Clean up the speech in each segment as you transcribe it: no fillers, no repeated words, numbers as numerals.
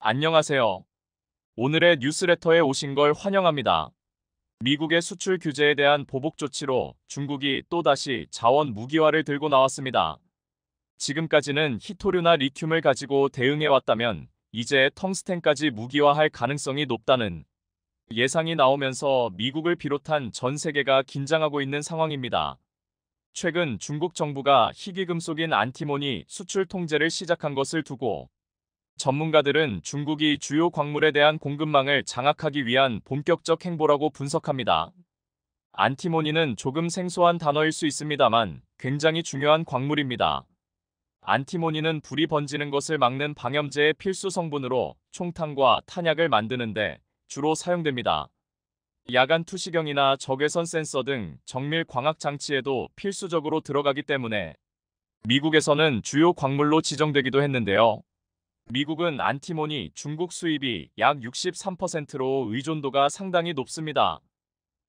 안녕하세요. 오늘의 뉴스레터에 오신 걸 환영합니다. 미국의 수출 규제에 대한 보복 조치로 중국이 또다시 자원 무기화를 들고 나왔습니다. 지금까지는 히토류나 리튬을 가지고 대응해왔다면 이제 텅스텐까지 무기화할 가능성이 높다는 예상이 나오면서 미국을 비롯한 전 세계가 긴장하고 있는 상황입니다. 최근 중국 정부가 희귀금속인 안티모니 수출 통제를 시작한 것을 두고 전문가들은 중국이 주요 광물에 대한 공급망을 장악하기 위한 본격적 행보라고 분석합니다. 안티모니는 조금 생소한 단어일 수 있습니다만 굉장히 중요한 광물입니다. 안티모니는 불이 번지는 것을 막는 방염제의 필수 성분으로 총탄과 탄약을 만드는데 주로 사용됩니다. 야간 투시경이나 적외선 센서 등 정밀 광학 장치에도 필수적으로 들어가기 때문에 미국에서는 주요 광물로 지정되기도 했는데요. 미국은 안티모니 중국 수입이 약 63%로 의존도가 상당히 높습니다.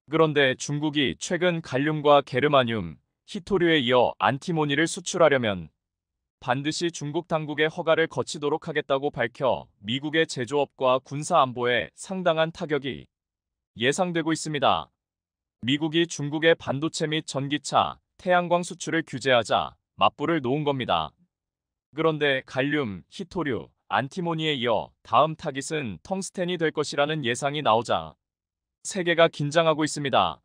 그런데 중국이 최근 갈륨과 게르마늄, 히토류에 이어 안티모니를 수출하려면 반드시 중국 당국의 허가를 거치도록 하겠다고 밝혀 미국의 제조업과 군사 안보에 상당한 타격이 예상되고 있습니다. 미국이 중국의 반도체 및 전기차, 태양광 수출을 규제하자 맞불을 놓은 겁니다. 그런데 갈륨, 히토류, 안티모니에 이어 다음 타깃은 텅스텐이 될 것이라는 예상이 나오자 세계가 긴장하고 있습니다.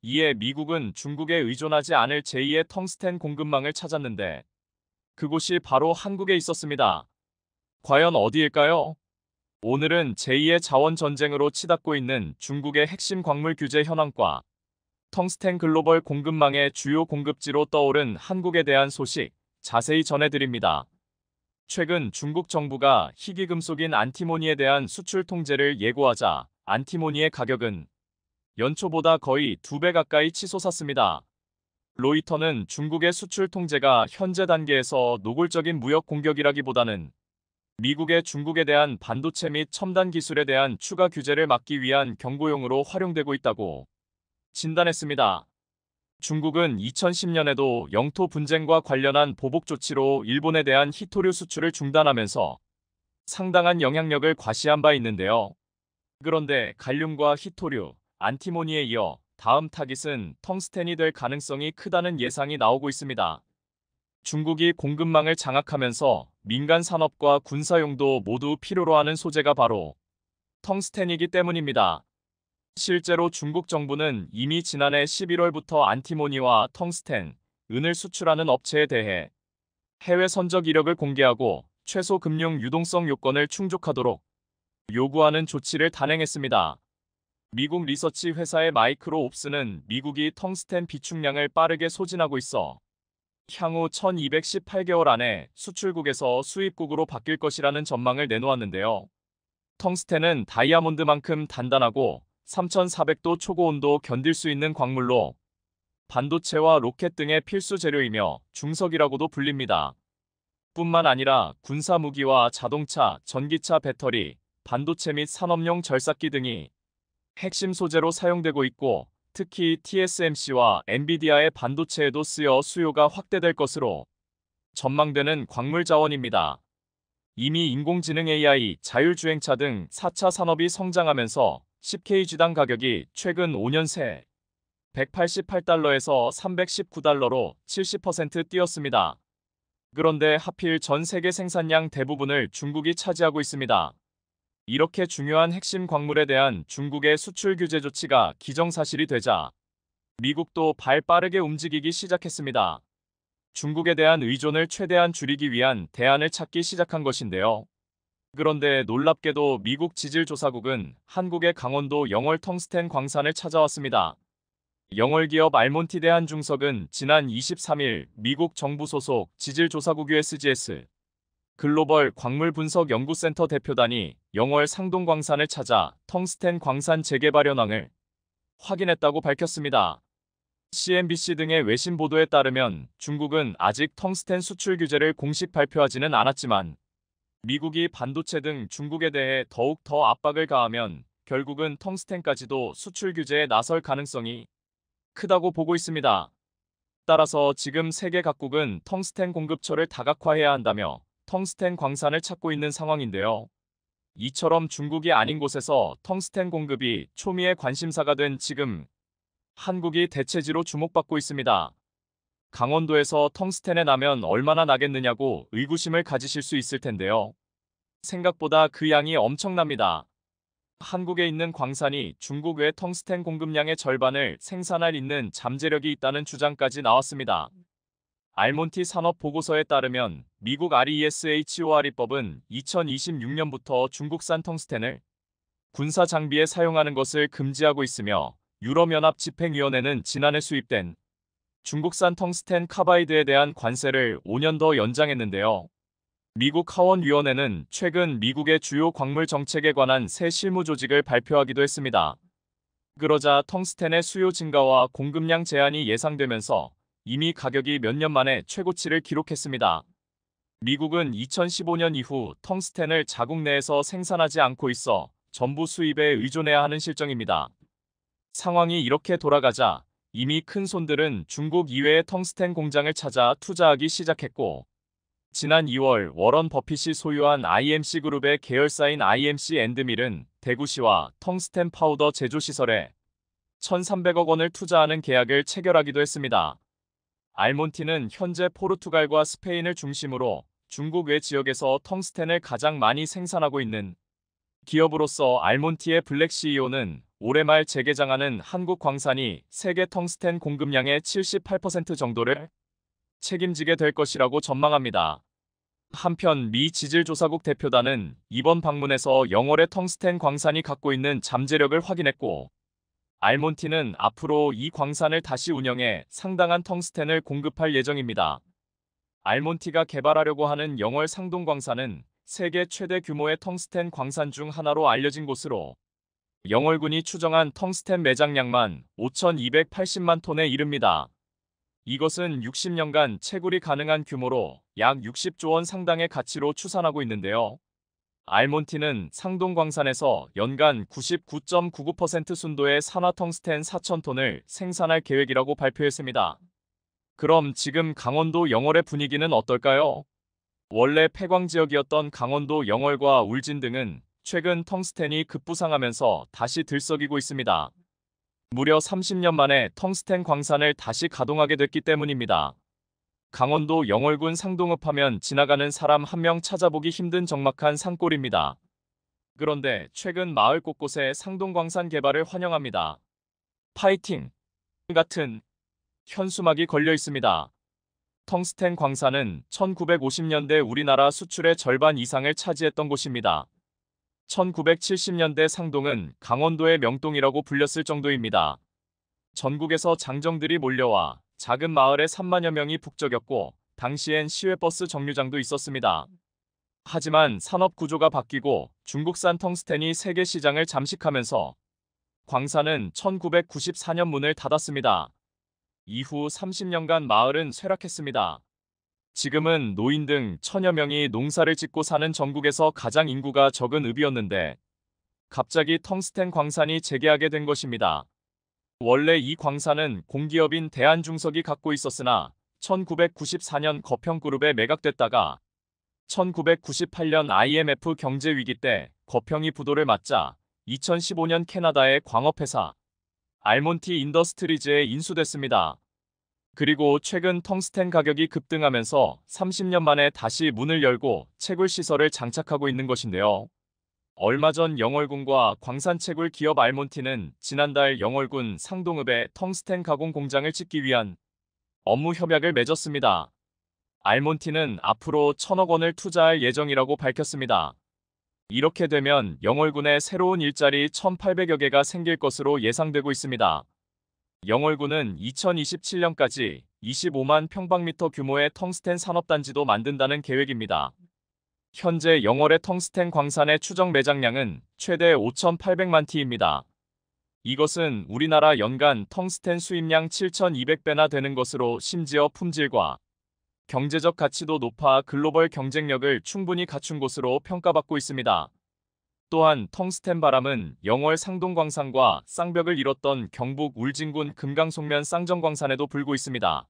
이에 미국은 중국에 의존하지 않을 제2의 텅스텐 공급망을 찾았는데 그곳이 바로 한국에 있었습니다. 과연 어디일까요? 오늘은 제2의 자원 전쟁으로 치닫고 있는 중국의 핵심 광물 규제 현황과 텅스텐 글로벌 공급망의 주요 공급지로 떠오른 한국에 대한 소식 자세히 전해드립니다. 최근 중국 정부가 희귀금속인 안티모니에 대한 수출 통제를 예고하자 안티모니의 가격은 연초보다 거의 2배 가까이 치솟았습니다. 로이터는 중국의 수출 통제가 현재 단계에서 노골적인 무역 공격이라기보다는 미국의 중국에 대한 반도체 및 첨단 기술에 대한 추가 규제를 막기 위한 경고용으로 활용되고 있다고 진단했습니다. 중국은 2010년에도 영토 분쟁과 관련한 보복 조치로 일본에 대한 히토류 수출을 중단하면서 상당한 영향력을 과시한 바 있는데요. 그런데 갈륨과 히토류, 안티모니에 이어 다음 타깃은 텅스텐이 될 가능성이 크다는 예상이 나오고 있습니다. 중국이 공급망을 장악하면서 민간 산업과 군사용도 모두 필요로 하는 소재가 바로 텅스텐이기 때문입니다. 실제로 중국 정부는 이미 지난해 11월부터 안티모니와 텅스텐, 은을 수출하는 업체에 대해 해외 선적 이력을 공개하고 최소 금융 유동성 요건을 충족하도록 요구하는 조치를 단행했습니다. 미국 리서치 회사의 마이크로 옵스는 미국이 텅스텐 비축량을 빠르게 소진하고 있어 향후 1218개월 안에 수출국에서 수입국으로 바뀔 것이라는 전망을 내놓았는데요. 텅스텐은 다이아몬드만큼 단단하고 3400도 초고온도 견딜 수 있는 광물로 반도체와 로켓 등의 필수 재료이며 중석이라고도 불립니다. 뿐만 아니라 군사무기와 자동차, 전기차 배터리, 반도체 및 산업용 절삭기 등이 핵심 소재로 사용되고 있고 특히 TSMC와 엔비디아의 반도체에도 쓰여 수요가 확대될 것으로 전망되는 광물 자원입니다. 이미 인공지능 AI, 자율주행차 등 4차 산업이 성장하면서 10kg당 가격이 최근 5년 새 188달러에서 319달러로 70% 뛰었습니다. 그런데 하필 전 세계 생산량 대부분을 중국이 차지하고 있습니다. 이렇게 중요한 핵심 광물에 대한 중국의 수출 규제 조치가 기정사실이 되자 미국도 발 빠르게 움직이기 시작했습니다. 중국에 대한 의존을 최대한 줄이기 위한 대안을 찾기 시작한 것인데요. 그런데 놀랍게도 미국 지질조사국은 한국의 강원도 영월 텅스텐 광산을 찾아왔습니다. 영월 기업 알몬티 대한중석은 지난 23일 미국 정부 소속 지질조사국 USGS 글로벌 광물분석연구센터 대표단이 영월 상동광산을 찾아 텅스텐 광산 재개발 현황을 확인했다고 밝혔습니다. CNBC 등의 외신 보도에 따르면 중국은 아직 텅스텐 수출 규제를 공식 발표하지는 않았지만 미국이 반도체 등 중국에 대해 더욱 더 압박을 가하면 결국은 텅스텐까지도 수출 규제에 나설 가능성이 크다고 보고 있습니다. 따라서 지금 세계 각국은 텅스텐 공급처를 다각화해야 한다며 텅스텐 광산을 찾고 있는 상황인데요. 이처럼 중국이 아닌 곳에서 텅스텐 공급이 초미의 관심사가 된 지금 한국이 대체지로 주목받고 있습니다. 강원도에서 텅스텐의 나면 얼마나 나겠느냐고 의구심을 가지실 수 있을 텐데요. 생각보다 그 양이 엄청납니다. 한국에 있는 광산이 중국 외 텅스텐 공급량의 절반을 생산할 있는 잠재력이 있다는 주장까지 나왔습니다. 알몬티 산업 보고서에 따르면 미국 RESHOR법은 2026년부터 중국산 텅스텐을 군사 장비에 사용하는 것을 금지하고 있으며 유럽연합 집행위원회는 지난해 수입된 중국산 텅스텐 카바이드에 대한 관세를 5년 더 연장했는데요. 미국 하원위원회는 최근 미국의 주요 광물 정책에 관한 새 실무 조직을 발표하기도 했습니다. 그러자 텅스텐의 수요 증가와 공급량 제한이 예상되면서 이미 가격이 몇 년 만에 최고치를 기록했습니다. 미국은 2015년 이후 텅스텐을 자국 내에서 생산하지 않고 있어 전부 수입에 의존해야 하는 실정입니다. 상황이 이렇게 돌아가자 이미 큰 손들은 중국 이외의 텅스텐 공장을 찾아 투자하기 시작했고, 지난 2월 워런 버핏이 소유한 IMC 그룹의 계열사인 IMC 앤드밀은 대구시와 텅스텐 파우더 제조 시설에 1,300억 원을 투자하는 계약을 체결하기도 했습니다. 알몬티는 현재 포르투갈과 스페인을 중심으로 중국 외 지역에서 텅스텐을 가장 많이 생산하고 있는 기업으로서 알몬티의 블랙 CEO는 올해 말 재개장하는 한국 광산이 세계 텅스텐 공급량의 78% 정도를 책임지게 될 것이라고 전망합니다. 한편 미 지질조사국 대표단은 이번 방문에서 영월의 텅스텐 광산이 갖고 있는 잠재력을 확인했고, 알몬티는 앞으로 이 광산을 다시 운영해 상당한 텅스텐을 공급할 예정입니다. 알몬티가 개발하려고 하는 영월 상동광산은 세계 최대 규모의 텅스텐 광산 중 하나로 알려진 곳으로 영월군이 추정한 텅스텐 매장량만 5,280만 톤에 이릅니다. 이것은 60년간 채굴이 가능한 규모로 약 60조 원 상당의 가치로 추산하고 있는데요. 알몬티는 상동광산에서 연간 99.99% 순도의 산화 텅스텐 4,000톤을 생산할 계획이라고 발표했습니다. 그럼 지금 강원도 영월의 분위기는 어떨까요? 원래 폐광 지역이었던 강원도 영월과 울진 등은 최근 텅스텐이 급부상하면서 다시 들썩이고 있습니다. 무려 30년 만에 텅스텐 광산을 다시 가동하게 됐기 때문입니다. 강원도 영월군 상동읍하면 지나가는 사람 한 명 찾아보기 힘든 적막한 산골입니다. 그런데 최근 마을 곳곳에 상동광산 개발을 환영합니다. 파이팅! 같은 현수막이 걸려 있습니다. 텅스텐 광산은 1950년대 우리나라 수출의 절반 이상을 차지했던 곳입니다. 1970년대 상동은 강원도의 명동이라고 불렸을 정도입니다. 전국에서 장정들이 몰려와 작은 마을에 3만여 명이 북적였고 당시엔 시외버스 정류장도 있었습니다. 하지만 산업 구조가 바뀌고 중국산 텅스텐이 세계 시장을 잠식하면서 광산은 1994년 문을 닫았습니다. 이후 30년간 마을은 쇠락했습니다. 지금은 노인 등 천여 명이 농사를 짓고 사는 전국에서 가장 인구가 적은 읍이었는데 갑자기 텅스텐 광산이 재개하게 된 것입니다. 원래 이 광산은 공기업인 대한중석이 갖고 있었으나 1994년 거평그룹에 매각됐다가 1998년 IMF 경제위기 때 거평이 부도를 맞자 2015년 캐나다의 광업회사 알몬티 인더스트리즈에 인수됐습니다. 그리고 최근 텅스텐 가격이 급등하면서 30년 만에 다시 문을 열고 채굴 시설을 장착하고 있는 것인데요. 얼마 전 영월군과 광산채굴 기업 알몬티는 지난달 영월군 상동읍에 텅스텐 가공 공장을 짓기 위한 업무 협약을 맺었습니다. 알몬티는 앞으로 1,000억 원을 투자할 예정이라고 밝혔습니다. 이렇게 되면 영월군에 새로운 일자리 1,800여 개가 생길 것으로 예상되고 있습니다. 영월군은 2027년까지 25만 평방미터 규모의 텅스텐 산업단지도 만든다는 계획입니다. 현재 영월의 텅스텐 광산의 추정 매장량은 최대 5,800만 T입니다. 이것은 우리나라 연간 텅스텐 수입량 7,200배나 되는 것으로 심지어 품질과 경제적 가치도 높아 글로벌 경쟁력을 충분히 갖춘 곳으로 평가받고 있습니다. 또한 텅스텐 바람은 영월 상동광산과 쌍벽을 이뤘던 경북 울진군 금강송면 쌍정광산에도 불고 있습니다.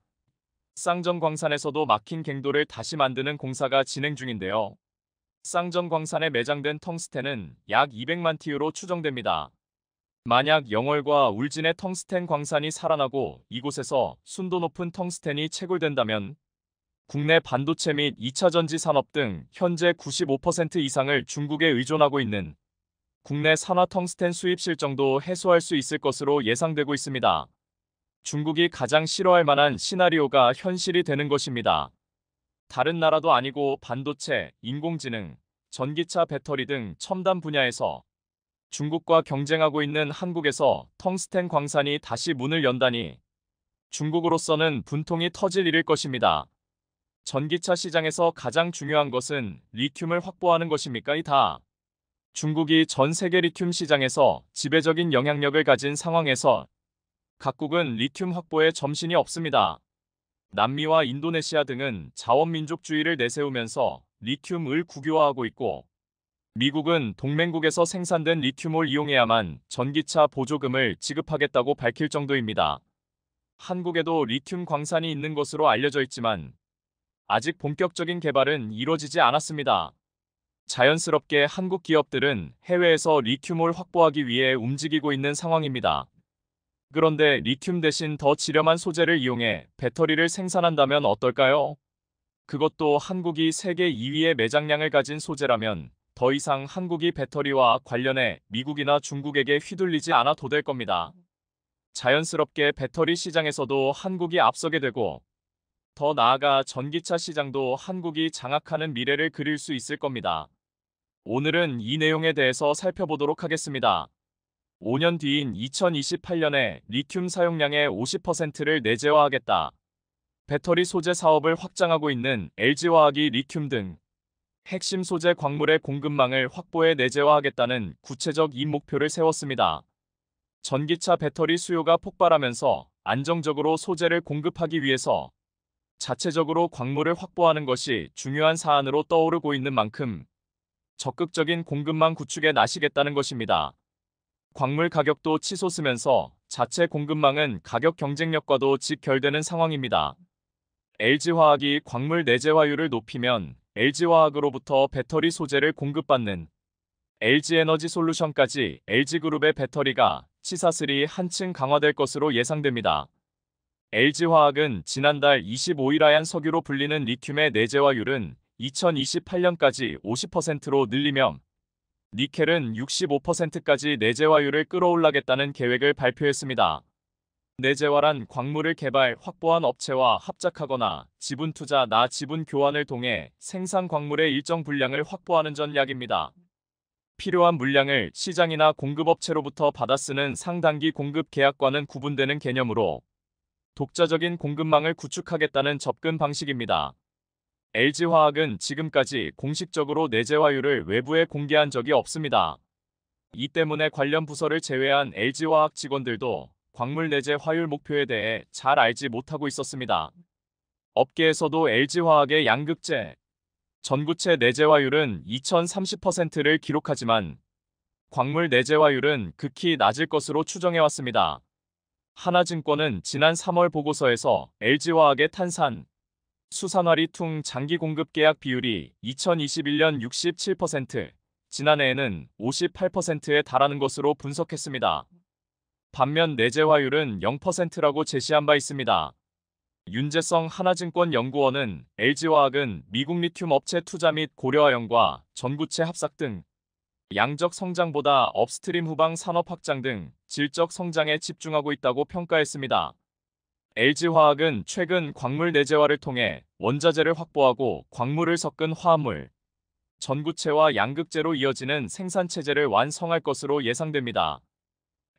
쌍정광산에서도 막힌 갱도를 다시 만드는 공사가 진행 중인데요. 쌍전광산에 매장된 텅스텐은 약 200만 TU로 추정됩니다. 만약 영월과 울진의 텅스텐 광산이 살아나고 이곳에서 순도 높은 텅스텐이 채굴된다면 국내 반도체 및 2차 전지 산업 등 현재 95% 이상을 중국에 의존하고 있는 국내 산화 텅스텐 수입 실정도 해소할 수 있을 것으로 예상되고 있습니다. 중국이 가장 싫어할 만한 시나리오가 현실이 되는 것입니다. 다른 나라도 아니고 반도체, 인공지능, 전기차 배터리 등 첨단 분야에서 중국과 경쟁하고 있는 한국에서 텅스텐 광산이 다시 문을 연다니 중국으로서는 분통이 터질 일일 것입니다. 전기차 시장에서 가장 중요한 것은 리튬을 확보하는 것입니까? 이다. 중국이 전 세계 리튬 시장에서 지배적인 영향력을 가진 상황에서 각국은 리튬 확보에 점신이 없습니다. 남미와 인도네시아 등은 자원민족주의를 내세우면서 리튬을 국유화하고 있고 미국은 동맹국에서 생산된 리튬을 이용해야만 전기차 보조금을 지급하겠다고 밝힐 정도입니다. 한국에도 리튬 광산이 있는 것으로 알려져 있지만 아직 본격적인 개발은 이루어지지 않았습니다. 자연스럽게 한국 기업들은 해외에서 리튬을 확보하기 위해 움직이고 있는 상황입니다. 그런데 리튬 대신 더 저렴한 소재를 이용해 배터리를 생산한다면 어떨까요? 그것도 한국이 세계 2위의 매장량을 가진 소재라면 더 이상 한국이 배터리와 관련해 미국이나 중국에게 휘둘리지 않아도 될 겁니다. 자연스럽게 배터리 시장에서도 한국이 앞서게 되고 더 나아가 전기차 시장도 한국이 장악하는 미래를 그릴 수 있을 겁니다. 오늘은 이 내용에 대해서 살펴보도록 하겠습니다. 5년 뒤인 2028년에 리튬 사용량의 50%를 내재화하겠다. 배터리 소재 사업을 확장하고 있는 LG화학이 리튬 등 핵심 소재 광물의 공급망을 확보해 내재화하겠다는 구체적 임목표를 세웠습니다. 전기차 배터리 수요가 폭발하면서 안정적으로 소재를 공급하기 위해서 자체적으로 광물을 확보하는 것이 중요한 사안으로 떠오르고 있는 만큼 적극적인 공급망 구축에 나서겠다는 것입니다. 광물 가격도 치솟으면서 자체 공급망은 가격 경쟁력과도 직결되는 상황입니다. LG화학이 광물 내재화율을 높이면 LG화학으로부터 배터리 소재를 공급받는 LG에너지솔루션까지 LG그룹의 배터리가 치사슬이 한층 강화될 것으로 예상됩니다. LG화학은 지난달 25일 하얀 석유로 불리는 리튬의 내재화율은 2028년까지 50%로 늘리며 니켈은 65%까지 내재화율을 끌어올라겠다는 계획을 발표했습니다. 내재화란 광물을 개발, 확보한 업체와 합작하거나 지분 투자, 지분 교환을 통해 생산 광물의 일정 분량을 확보하는 전략입니다. 필요한 물량을 시장이나 공급업체로부터 받아 쓰는 상단기 공급 계약과는 구분되는 개념으로 독자적인 공급망을 구축하겠다는 접근 방식입니다. LG화학은 지금까지 공식적으로 내재화율을 외부에 공개한 적이 없습니다. 이 때문에 관련 부서를 제외한 LG화학 직원들도 광물 내재화율 목표에 대해 잘 알지 못하고 있었습니다. 업계에서도 LG화학의 양극재, 전구체 내재화율은 2030%를 기록하지만 광물 내재화율은 극히 낮을 것으로 추정해왔습니다. 하나증권은 지난 3월 보고서에서 LG화학의 탄산, 수산화리퉁 장기 공급 계약 비율이 2021년 67%, 지난해에는 58%에 달하는 것으로 분석했습니다. 반면 내재화율은 0%라고 제시한 바 있습니다. 윤재성 하나증권 연구원은 LG화학은 미국 리튬 업체 투자 및 고려화연과 전구체 합작 등 양적 성장보다 업스트림 후방 산업 확장 등 질적 성장에 집중하고 있다고 평가했습니다. LG화학은 최근 광물 내재화를 통해 원자재를 확보하고 광물을 섞은 화합물, 전구체와 양극재로 이어지는 생산체제를 완성할 것으로 예상됩니다.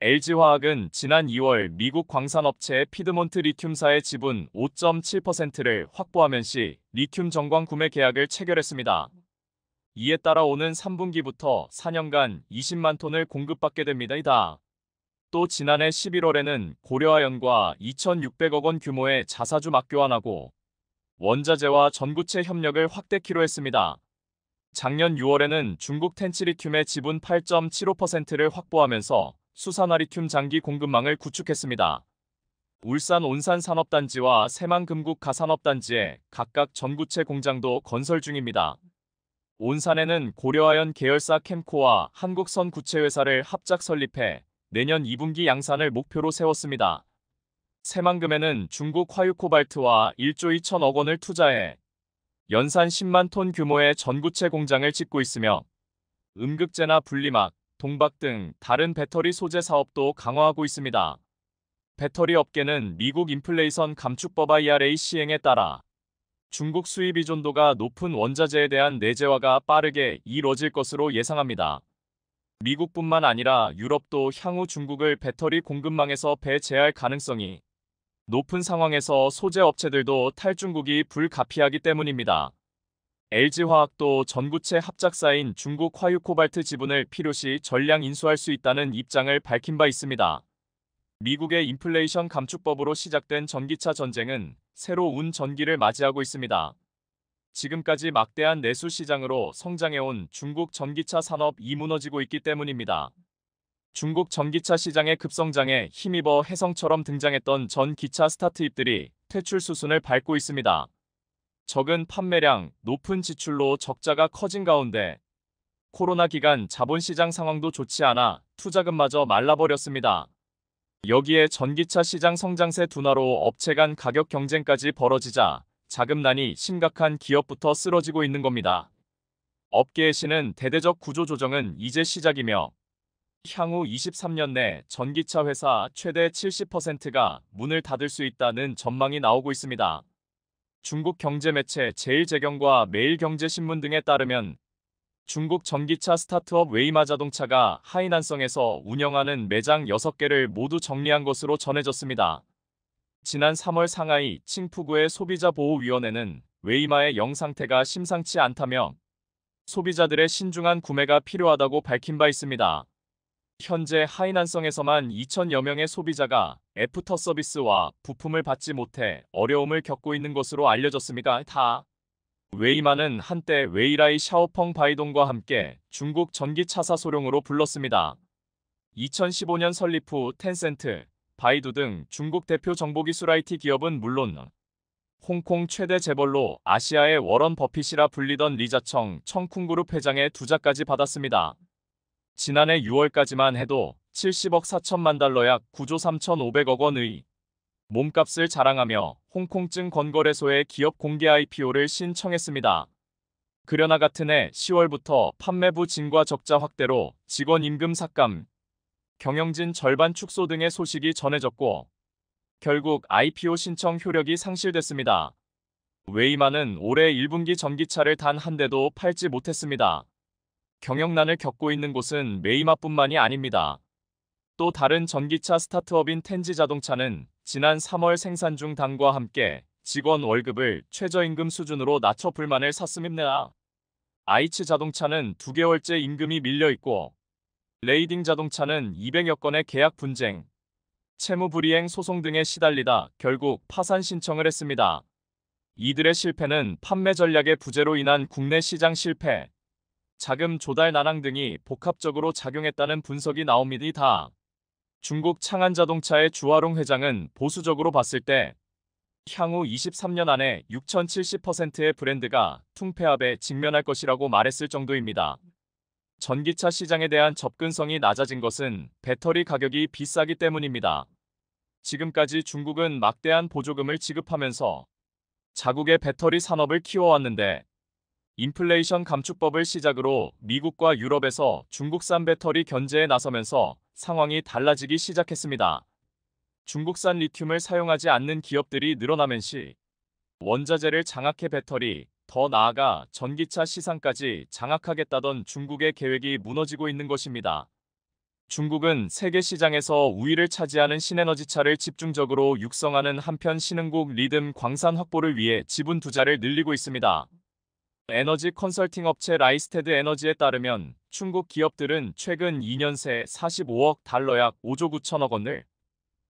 LG화학은 지난 2월 미국 광산업체 피드몬트 리튬사의 지분 5.7%를 확보하면서 리튬 정광 구매 계약을 체결했습니다. 이에 따라 오는 3분기부터 4년간 20만 톤을 공급받게 됩니다. 또 지난해 11월에는 고려화연과 2,600억 원 규모의 자사주 맞교환하고 원자재와 전구체 협력을 확대키로 했습니다. 작년 6월에는 중국 텐치리튬의 지분 8.75%를 확보하면서 수산화리튬 장기 공급망을 구축했습니다. 울산 온산산업단지와 새만금국 가산업단지에 각각 전구체 공장도 건설 중입니다. 온산에는 고려아연 계열사 캠코와 한국선구체회사를 합작 설립해 내년 2분기 양산을 목표로 세웠습니다. 새만금에는 중국 화유코발트와 1조 2천억 원을 투자해 연산 10만 톤 규모의 전구체 공장을 짓고 있으며 음극재나 분리막, 동박 등 다른 배터리 소재 사업도 강화하고 있습니다. 배터리 업계는 미국 인플레이션 감축법 IRA 시행에 따라 중국 수입 의존도가 높은 원자재에 대한 내재화가 빠르게 이뤄질 것으로 예상합니다. 미국뿐만 아니라 유럽도 향후 중국을 배터리 공급망에서 배제할 가능성이 높은 상황에서 소재 업체들도 탈중국이 불가피하기 때문입니다. LG화학도 전구체 합작사인 중국 화유코발트 지분을 필요시 전량 인수할 수 있다는 입장을 밝힌 바 있습니다. 미국의 인플레이션 감축법으로 시작된 전기차 전쟁은 새로운 전기를 맞이하고 있습니다. 지금까지 막대한 내수 시장으로 성장해온 중국 전기차 산업이 무너지고 있기 때문입니다. 중국 전기차 시장의 급성장에 힘입어 혜성처럼 등장했던 전기차 스타트업들이 퇴출 수순을 밟고 있습니다. 적은 판매량, 높은 지출로 적자가 커진 가운데 코로나 기간 자본시장 상황도 좋지 않아 투자금마저 말라버렸습니다. 여기에 전기차 시장 성장세 둔화로 업체 간 가격 경쟁까지 벌어지자 자금난이 심각한 기업부터 쓰러지고 있는 겁니다. 업계의 신은 대대적 구조조정은 이제 시작이며 향후 23년 내 전기차 회사 최대 70%가 문을 닫을 수 있다는 전망이 나오고 있습니다. 중국 경제 매체 제일제경과 매일경제신문 등에 따르면 중국 전기차 스타트업 웨이마 자동차가 하이난성에서 운영하는 매장 6개를 모두 정리한 것으로 전해졌습니다. 지난 3월 상하이 칭푸구의 소비자보호위원회는 웨이마의 영상태가 심상치 않다며 소비자들의 신중한 구매가 필요하다고 밝힌 바 있습니다. 현재 하이난성에서만 2천여 명의 소비자가 애프터 서비스와 부품을 받지 못해 어려움을 겪고 있는 것으로 알려졌습니다. 웨이마는 한때 웨이라이 샤오펑 바이동과 함께 중국 전기차사 소룡으로 불렀습니다. 2015년 설립 후 텐센트, 바이두 등 중국 대표 정보기술 IT 기업은 물론 홍콩 최대 재벌로 아시아의 워런 버핏이라 불리던 리자청 청쿵그룹 회장의 투자까지 받았습니다. 지난해 6월까지만 해도 70억 4천만 달러 약 9조 3,500억 원의 몸값을 자랑하며 홍콩증 건거래소에 기업 공개 IPO를 신청했습니다. 그러나 같은 해 10월부터 판매부 진과 적자 확대로 직원 임금 삭감, 경영진 절반 축소 등의 소식이 전해졌고 결국 IPO 신청 효력이 상실됐습니다. 웨이마는 올해 1분기 전기차를 단 한 대도 팔지 못했습니다. 경영난을 겪고 있는 곳은 웨이마뿐만이 아닙니다. 또 다른 전기차 스타트업인 텐지 자동차는 지난 3월 생산 중 당과 함께 직원 월급을 최저임금 수준으로 낮춰 불만을 샀습니다. 아이츠 자동차는 2개월째 임금이 밀려있고 레이딩 자동차는 200여 건의 계약 분쟁, 채무 불이행 소송 등에 시달리다 결국 파산 신청을 했습니다. 이들의 실패는 판매 전략의 부재로 인한 국내 시장 실패, 자금 조달 난항 등이 복합적으로 작용했다는 분석이 나옵니다. 중국 창안자동차의 주화롱 회장은 보수적으로 봤을 때 향후 23년 안에 6,070%의 브랜드가 퉁폐합에 직면할 것이라고 말했을 정도입니다. 전기차 시장에 대한 접근성이 낮아진 것은 배터리 가격이 비싸기 때문입니다. 지금까지 중국은 막대한 보조금을 지급하면서 자국의 배터리 산업을 키워왔는데 인플레이션 감축법을 시작으로 미국과 유럽에서 중국산 배터리 견제에 나서면서 상황이 달라지기 시작했습니다. 중국산 리튬을 사용하지 않는 기업들이 늘어나면서 원자재를 장악해 배터리, 더 나아가 전기차 시장까지 장악하겠다던 중국의 계획이 무너지고 있는 것입니다. 중국은 세계 시장에서 우위를 차지하는 신에너지차를 집중적으로 육성하는 한편 신흥국 리듬 광산 확보를 위해 지분 투자를 늘리고 있습니다. 에너지 컨설팅 업체 라이스테드 에너지에 따르면 중국 기업들은 최근 2년 새 45억 달러 약 5조 9천억 원을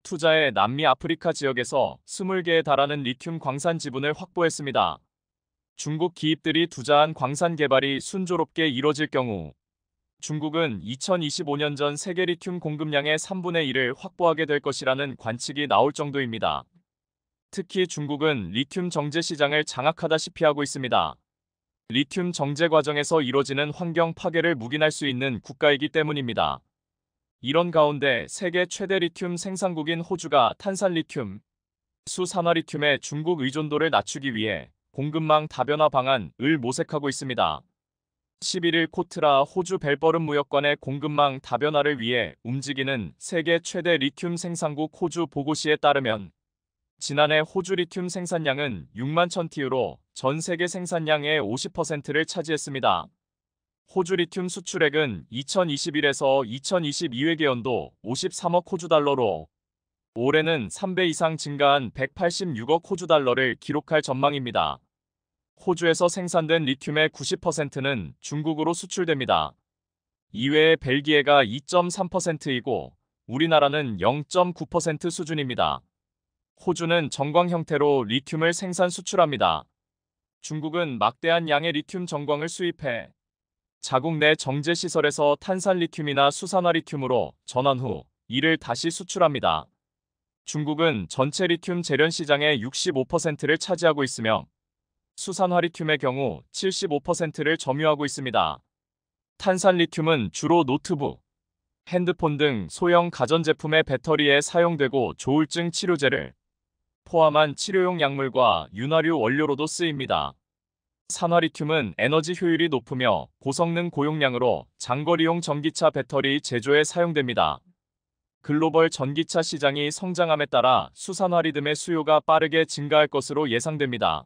투자해 남미 아프리카 지역에서 20개에 달하는 리튬 광산 지분을 확보했습니다. 중국 기업들이 투자한 광산 개발이 순조롭게 이뤄질 경우 중국은 2025년 전 세계 리튬 공급량의 3분의 1을 확보하게 될 것이라는 관측이 나올 정도입니다. 특히 중국은 리튬 정제 시장을 장악하다시피 하고 있습니다. 리튬 정제 과정에서 이뤄지는 환경 파괴를 묵인할 수 있는 국가이기 때문입니다. 이런 가운데 세계 최대 리튬 생산국인 호주가 탄산 리튬, 수산화 리튬의 중국 의존도를 낮추기 위해 공급망 다변화 방안을 모색하고 있습니다. 11일 코트라 호주 벨버름 무역관의 공급망 다변화를 위해 움직이는 세계 최대 리튬 생산국 호주 보고시에 따르면 지난해 호주 리튬 생산량은 6만 1000TU로 전 세계 생산량의 50%를 차지했습니다. 호주 리튬 수출액은 2021에서 2022회계 연도 53억 호주 달러로 올해는 3배 이상 증가한 186억 호주 달러를 기록할 전망입니다. 호주에서 생산된 리튬의 90%는 중국으로 수출됩니다. 이외에 벨기에가 2.3%이고 우리나라는 0.9% 수준입니다. 호주는 정광 형태로 리튬을 생산 수출합니다. 중국은 막대한 양의 리튬 정광을 수입해 자국 내 정제 시설에서 탄산 리튬이나 수산화 리튬으로 전환 후 이를 다시 수출합니다. 중국은 전체 리튬 재련 시장의 65%를 차지하고 있으며 수산화 리튬의 경우 75%를 점유하고 있습니다. 탄산 리튬은 주로 노트북, 핸드폰 등 소형 가전제품의 배터리에 사용되고 조울증 치료제를 포함한 치료용 약물과 윤활유 원료로도 쓰입니다. 산화 리튬은 에너지 효율이 높으며 고성능 고용량으로 장거리용 전기차 배터리 제조에 사용됩니다. 글로벌 전기차 시장이 성장함에 따라 수산화 리튬의 수요가 빠르게 증가할 것으로 예상됩니다.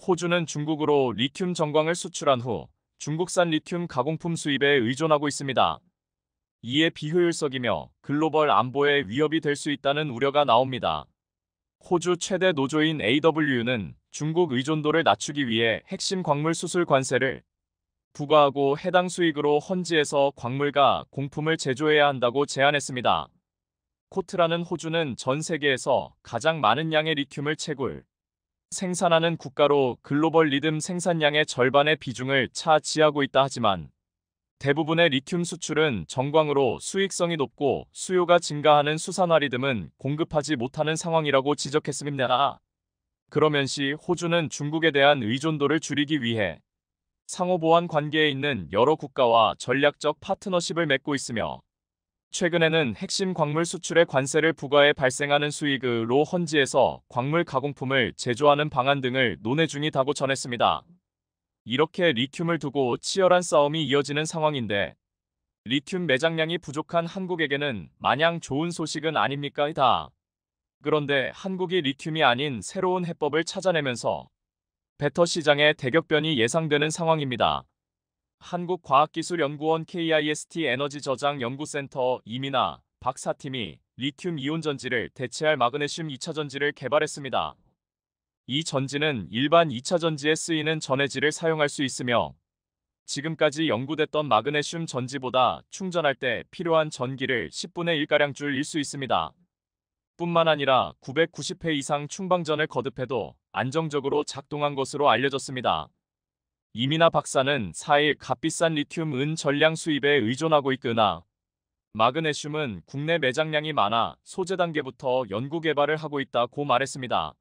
호주는 중국으로 리튬 정광을 수출한 후 중국산 리튬 가공품 수입에 의존하고 있습니다. 이에 비효율적이며 글로벌 안보에 위협이 될 수 있다는 우려가 나옵니다. 호주 최대 노조인 AWU는 중국 의존도를 낮추기 위해 핵심 광물 수출 관세를 부과하고 해당 수익으로 헌지에서 광물과 공품을 제조해야 한다고 제안했습니다. 코트라는 호주는 전 세계에서 가장 많은 양의 리튬을 채굴, 생산하는 국가로 글로벌 리튬 생산량의 절반의 비중을 차지하고 있다 하지만 대부분의 리튬 수출은 정광으로 수익성이 높고 수요가 증가하는 수산화 리튬은 공급하지 못하는 상황이라고 지적했습니다. 그러면서 호주는 중국에 대한 의존도를 줄이기 위해 상호보완 관계에 있는 여러 국가와 전략적 파트너십을 맺고 있으며 최근에는 핵심 광물 수출의 관세를 부과해 발생하는 수익으로 헌지에서 광물 가공품을 제조하는 방안 등을 논의 중이다고 전했습니다. 이렇게 리튬을 두고 치열한 싸움이 이어지는 상황인데 리튬 매장량이 부족한 한국에게는 마냥 좋은 소식은 아닙니까? 그런데 한국이 리튬이 아닌 새로운 해법을 찾아내면서 배터 시장의 대격변이 예상되는 상황입니다. 한국과학기술연구원 KIST 에너지 저장 연구센터 이민아 박사팀이 리튬 이온 전지를 대체할 마그네슘 2차 전지를 개발했습니다. 이 전지는 일반 2차 전지에 쓰이는 전해질을 사용할 수 있으며 지금까지 연구됐던 마그네슘 전지보다 충전할 때 필요한 전기를 10분의 1가량 줄일 수 있습니다. 뿐만 아니라 990회 이상 충방전을 거듭해도 안정적으로 작동한 것으로 알려졌습니다. 이민아 박사는 4일 값비싼 리튬 은 전량 수입에 의존하고 있으나 마그네슘은 국내 매장량이 많아 소재 단계부터 연구 개발을 하고 있다고 말했습니다.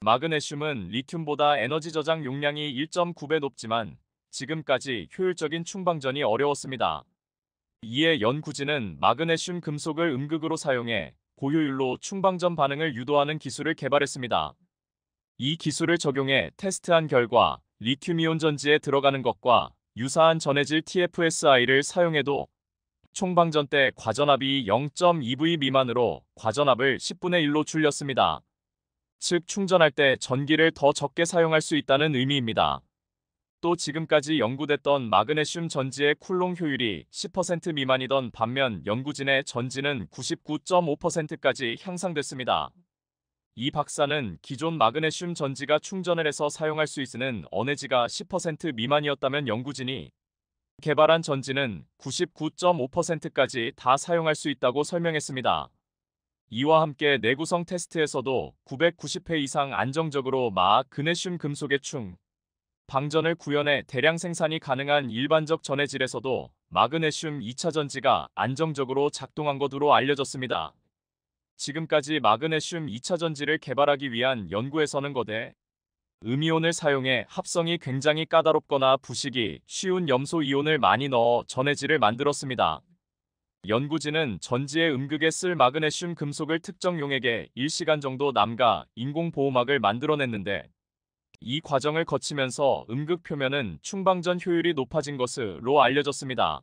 마그네슘은 리튬보다 에너지 저장 용량이 1.9배 높지만 지금까지 효율적인 충방전이 어려웠습니다. 이에 연구진은 마그네슘 금속을 음극으로 사용해 고효율로 충방전 반응을 유도하는 기술을 개발했습니다. 이 기술을 적용해 테스트한 결과 리튬이온 전지에 들어가는 것과 유사한 전해질 TFSI를 사용해도 총방전 때 과전압이 0.2V 미만으로 과전압을 10분의 1로 줄였습니다. 즉 충전할 때 전기를 더 적게 사용할 수 있다는 의미입니다. 또 지금까지 연구됐던 마그네슘 전지의 쿨롱 효율이 10% 미만이던 반면 연구진의 전지는 99.5%까지 향상됐습니다. 이 박사는 기존 마그네슘 전지가 충전을 해서 사용할 수 있는 에너지가 10% 미만이었다면 연구진이 개발한 전지는 99.5%까지 다 사용할 수 있다고 설명했습니다. 이와 함께 내구성 테스트에서도 990회 이상 안정적으로 마그네슘 금속의 방전을 구현해 대량 생산이 가능한 일반적 전해질에서도 마그네슘 2차 전지가 안정적으로 작동한 것으로 알려졌습니다. 지금까지 마그네슘 2차 전지를 개발하기 위한 연구에서는 거대 음이온을 사용해 합성이 굉장히 까다롭거나 부식이 쉬운 염소 이온을 많이 넣어 전해질을 만들었습니다. 연구진은 전지의 음극에 쓸 마그네슘 금속을 특정 용액에 1시간 정도 남가 인공보호막을 만들어냈는데 이 과정을 거치면서 음극 표면은 충방전 효율이 높아진 것으로 알려졌습니다.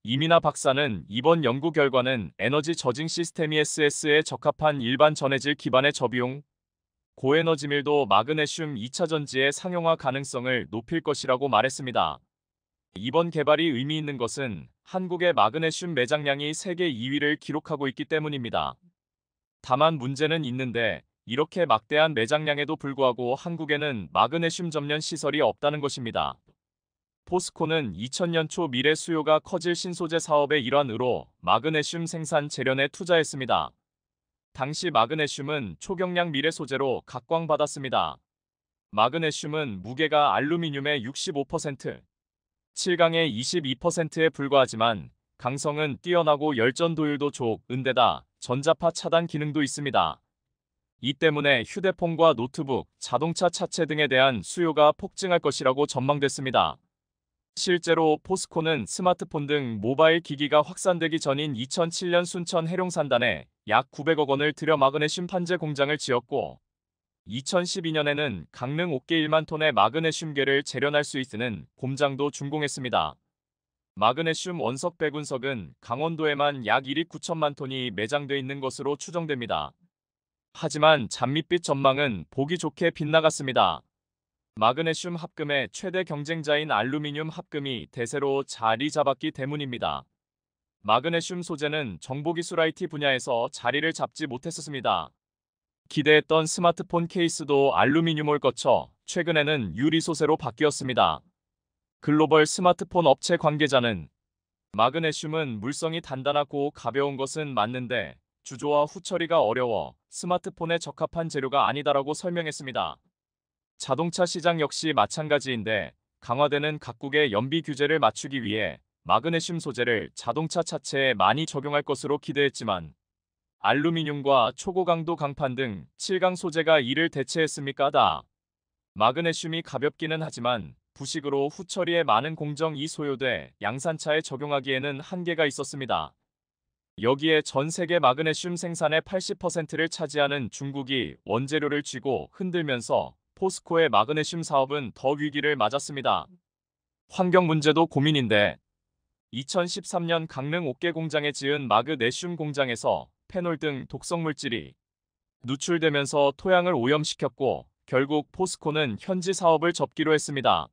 이민아 박사는 이번 연구 결과는 에너지 저징 시스템 ESS에 적합한 일반 전해질 기반의 저비용, 고에너지 밀도 마그네슘 2차 전지의 상용화 가능성을 높일 것이라고 말했습니다. 이번 개발이 의미 있는 것은 한국의 마그네슘 매장량이 세계 2위를 기록하고 있기 때문입니다. 다만 문제는 있는데 이렇게 막대한 매장량에도 불구하고 한국에는 마그네슘 점련 시설이 없다는 것입니다. 포스코는 2000년 초 미래 수요가 커질 신소재 사업의 일환으로 마그네슘 생산 재련에 투자했습니다. 당시 마그네슘은 초경량 미래 소재로 각광받았습니다. 마그네슘은 무게가 알루미늄의 65%, 7강의 22%에 불과하지만 강성은 뛰어나고 열전 도율도 좋은데다 전자파 차단 기능도 있습니다. 이 때문에 휴대폰과 노트북, 자동차 차체 등에 대한 수요가 폭증할 것이라고 전망됐습니다. 실제로 포스코는 스마트폰 등 모바일 기기가 확산되기 전인 2007년 순천 해룡산단에 약 900억 원을 들여 마그네슘 판재 공장을 지었고 2012년에는 강릉 옥계 1만 톤의 마그네슘계를 재련할 수 있는 공장도 준공했습니다. 마그네슘 원석 백운석은 강원도에만 약 1억 9천만 톤이 매장돼 있는 것으로 추정됩니다. 하지만 잔밋빛 전망은 보기 좋게 빗나갔습니다. 마그네슘 합금의 최대 경쟁자인 알루미늄 합금이 대세로 자리 잡았기 때문입니다. 마그네슘 소재는 정보기술 IT 분야에서 자리를 잡지 못했었습니다. 기대했던 스마트폰 케이스도 알루미늄을 거쳐 최근에는 유리 소재로 바뀌었습니다. 글로벌 스마트폰 업체 관계자는 마그네슘은 물성이 단단하고 가벼운 것은 맞는데 주조와 후처리가 어려워 스마트폰에 적합한 재료가 아니다라고 설명했습니다. 자동차 시장 역시 마찬가지인데 강화되는 각국의 연비 규제를 맞추기 위해 마그네슘 소재를 자동차 차체에 많이 적용할 것으로 기대했지만 알루미늄과 초고강도 강판 등 7강 소재가 이를 대체했습니까? 마그네슘이 가볍기는 하지만 부식으로 후처리에 많은 공정이 소요돼 양산차에 적용하기에는 한계가 있었습니다. 여기에 전 세계 마그네슘 생산의 80%를 차지하는 중국이 원재료를 쥐고 흔들면서 포스코의 마그네슘 사업은 더 위기를 맞았습니다. 환경 문제도 고민인데 2013년 강릉 옥계 공장에 지은 마그네슘 공장에서 페놀 등 독성 물질이 누출되면서 토양을 오염시켰고 결국 포스코는 현지 사업을 접기로 했습니다.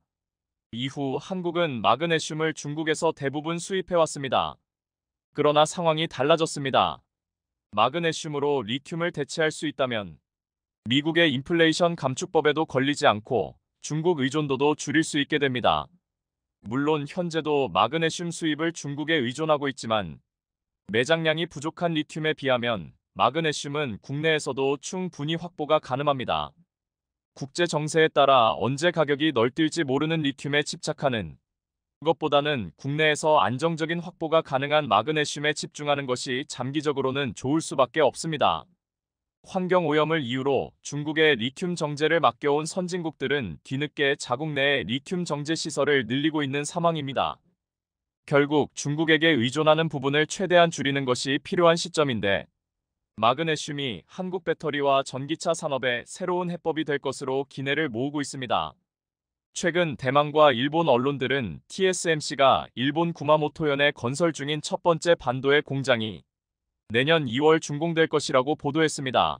이후 한국은 마그네슘을 중국에서 대부분 수입해왔습니다. 그러나 상황이 달라졌습니다. 마그네슘으로 리튬을 대체할 수 있다면 미국의 인플레이션 감축법에도 걸리지 않고 중국 의존도도 줄일 수 있게 됩니다. 물론 현재도 마그네슘 수입을 중국에 의존하고 있지만 매장량이 부족한 리튬에 비하면 마그네슘은 국내에서도 충분히 확보가 가능합니다. 국제 정세에 따라 언제 가격이 널뛸지 모르는 리튬에 집착하는 것보다는 국내에서 안정적인 확보가 가능한 마그네슘에 집중하는 것이 장기적으로는 좋을 수밖에 없습니다. 환경오염을 이유로 중국의 리튬 정제를 맡겨온 선진국들은 뒤늦게 자국 내에 리튬 정제 시설을 늘리고 있는 상황입니다. 결국 중국에게 의존하는 부분을 최대한 줄이는 것이 필요한 시점인데 마그네슘이 한국 배터리와 전기차 산업의 새로운 해법이 될 것으로 기대를 모으고 있습니다. 최근 대만과 일본 언론들은 TSMC가 일본 구마모토현에 건설 중인 첫 번째 반도의 공장이 내년 2월 준공될 것이라고 보도했습니다.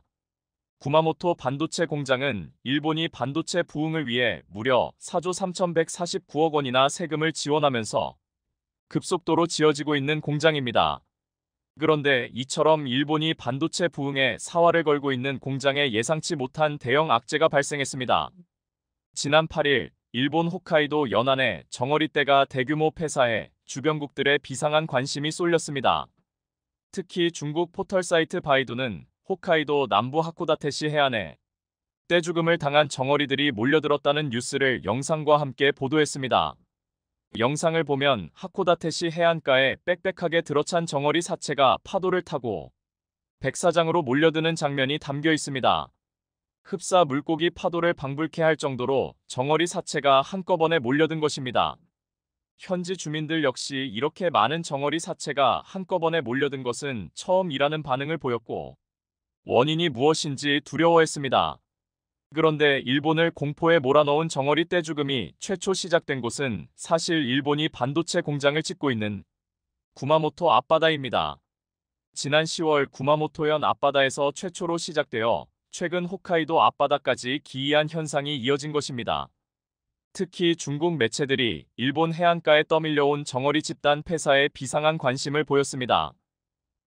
구마모토 반도체 공장은 일본이 반도체 부흥을 위해 무려 4조 3,149억 원이나 세금을 지원하면서 급속도로 지어지고 있는 공장입니다. 그런데 이처럼 일본이 반도체 부흥에 사활을 걸고 있는 공장에 예상치 못한 대형 악재가 발생했습니다. 지난 8일 일본 홋카이도 연안에 정어리떼가 대규모 폐사해 주변국들의 비상한 관심이 쏠렸습니다. 특히 중국 포털 사이트 바이두는 홋카이도 남부 하코다테시 해안에 떼죽음을 당한 정어리들이 몰려들었다는 뉴스를 영상과 함께 보도했습니다. 영상을 보면 하코다테시 해안가에 빽빽하게 들어찬 정어리 사체가 파도를 타고 백사장으로 몰려드는 장면이 담겨 있습니다. 흡사 물고기 파도를 방불케 할 정도로 정어리 사체가 한꺼번에 몰려든 것입니다. 현지 주민들 역시 이렇게 많은 정어리 사체가 한꺼번에 몰려든 것은 처음이라는 반응을 보였고 원인이 무엇인지 두려워했습니다. 그런데 일본을 공포에 몰아넣은 정어리 떼죽음이 최초 시작된 곳은 사실 일본이 반도체 공장을 짓고 있는 구마모토 앞바다입니다. 지난 10월 구마모토현 앞바다에서 최초로 시작되어 최근 홋카이도 앞바다까지 기이한 현상이 이어진 것입니다. 특히 중국 매체들이 일본 해안가에 떠밀려온 정어리 집단 폐사에 비상한 관심을 보였습니다.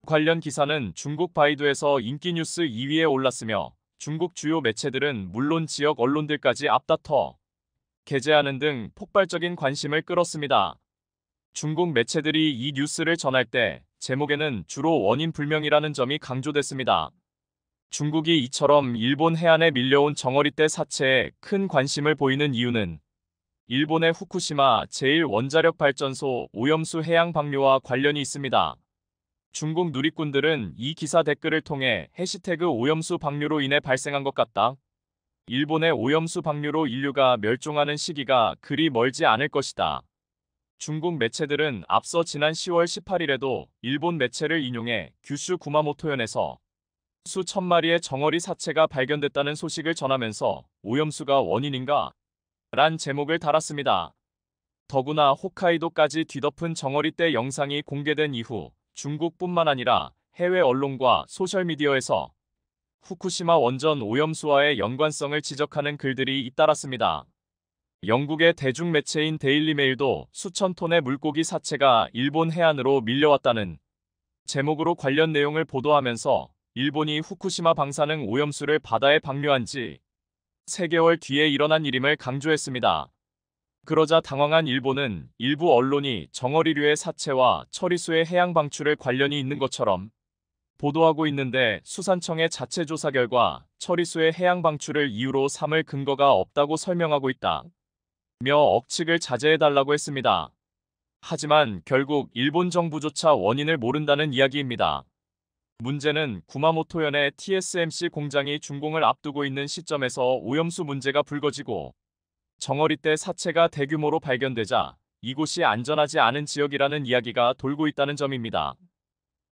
관련 기사는 중국 바이두에서 인기 뉴스 2위에 올랐으며 중국 주요 매체들은 물론 지역 언론들까지 앞다퉈 게재하는 등 폭발적인 관심을 끌었습니다. 중국 매체들이 이 뉴스를 전할 때 제목에는 주로 원인 불명이라는 점이 강조됐습니다. 중국이 이처럼 일본 해안에 밀려온 정어리떼 사체에 큰 관심을 보이는 이유는 일본의 후쿠시마 제1원자력발전소 오염수 해양 방류와 관련이 있습니다. 중국 누리꾼들은 이 기사 댓글을 통해 해시태그 오염수 방류로 인해 발생한 것 같다. 일본의 오염수 방류로 인류가 멸종하는 시기가 그리 멀지 않을 것이다. 중국 매체들은 앞서 지난 10월 18일에도 일본 매체를 인용해 규슈 구마모토현에서 수천 마리의 정어리 사체가 발견됐다는 소식을 전하면서 오염수가 원인인가? 란 제목을 달았습니다. 더구나 홋카이도까지 뒤덮은 정어리떼 영상이 공개된 이후 중국뿐만 아니라 해외 언론과 소셜미디어에서 후쿠시마 원전 오염수와의 연관성을 지적하는 글들이 잇따랐습니다. 영국의 대중매체인 데일리메일도 수천 톤의 물고기 사체가 일본 해안으로 밀려왔다는 제목으로 관련 내용을 보도하면서 일본이 후쿠시마 방사능 오염수를 바다에 방류한 지 3개월 뒤에 일어난 일임을 강조했습니다. 그러자 당황한 일본은 일부 언론이 정어리류의 사체와 처리수의 해양 방출에 관련이 있는 것처럼 보도하고 있는데 수산청의 자체 조사 결과 처리수의 해양 방출을 이유로 삼을 근거가 없다고 설명하고 있다. 며 억측을 자제해달라고 했습니다. 하지만 결국 일본 정부조차 원인을 모른다는 이야기입니다. 문제는 구마모토현의 TSMC 공장이 준공을 앞두고 있는 시점에서 오염수 문제가 불거지고 정어리떼 사체가 대규모로 발견되자 이곳이 안전하지 않은 지역이라는 이야기가 돌고 있다는 점입니다.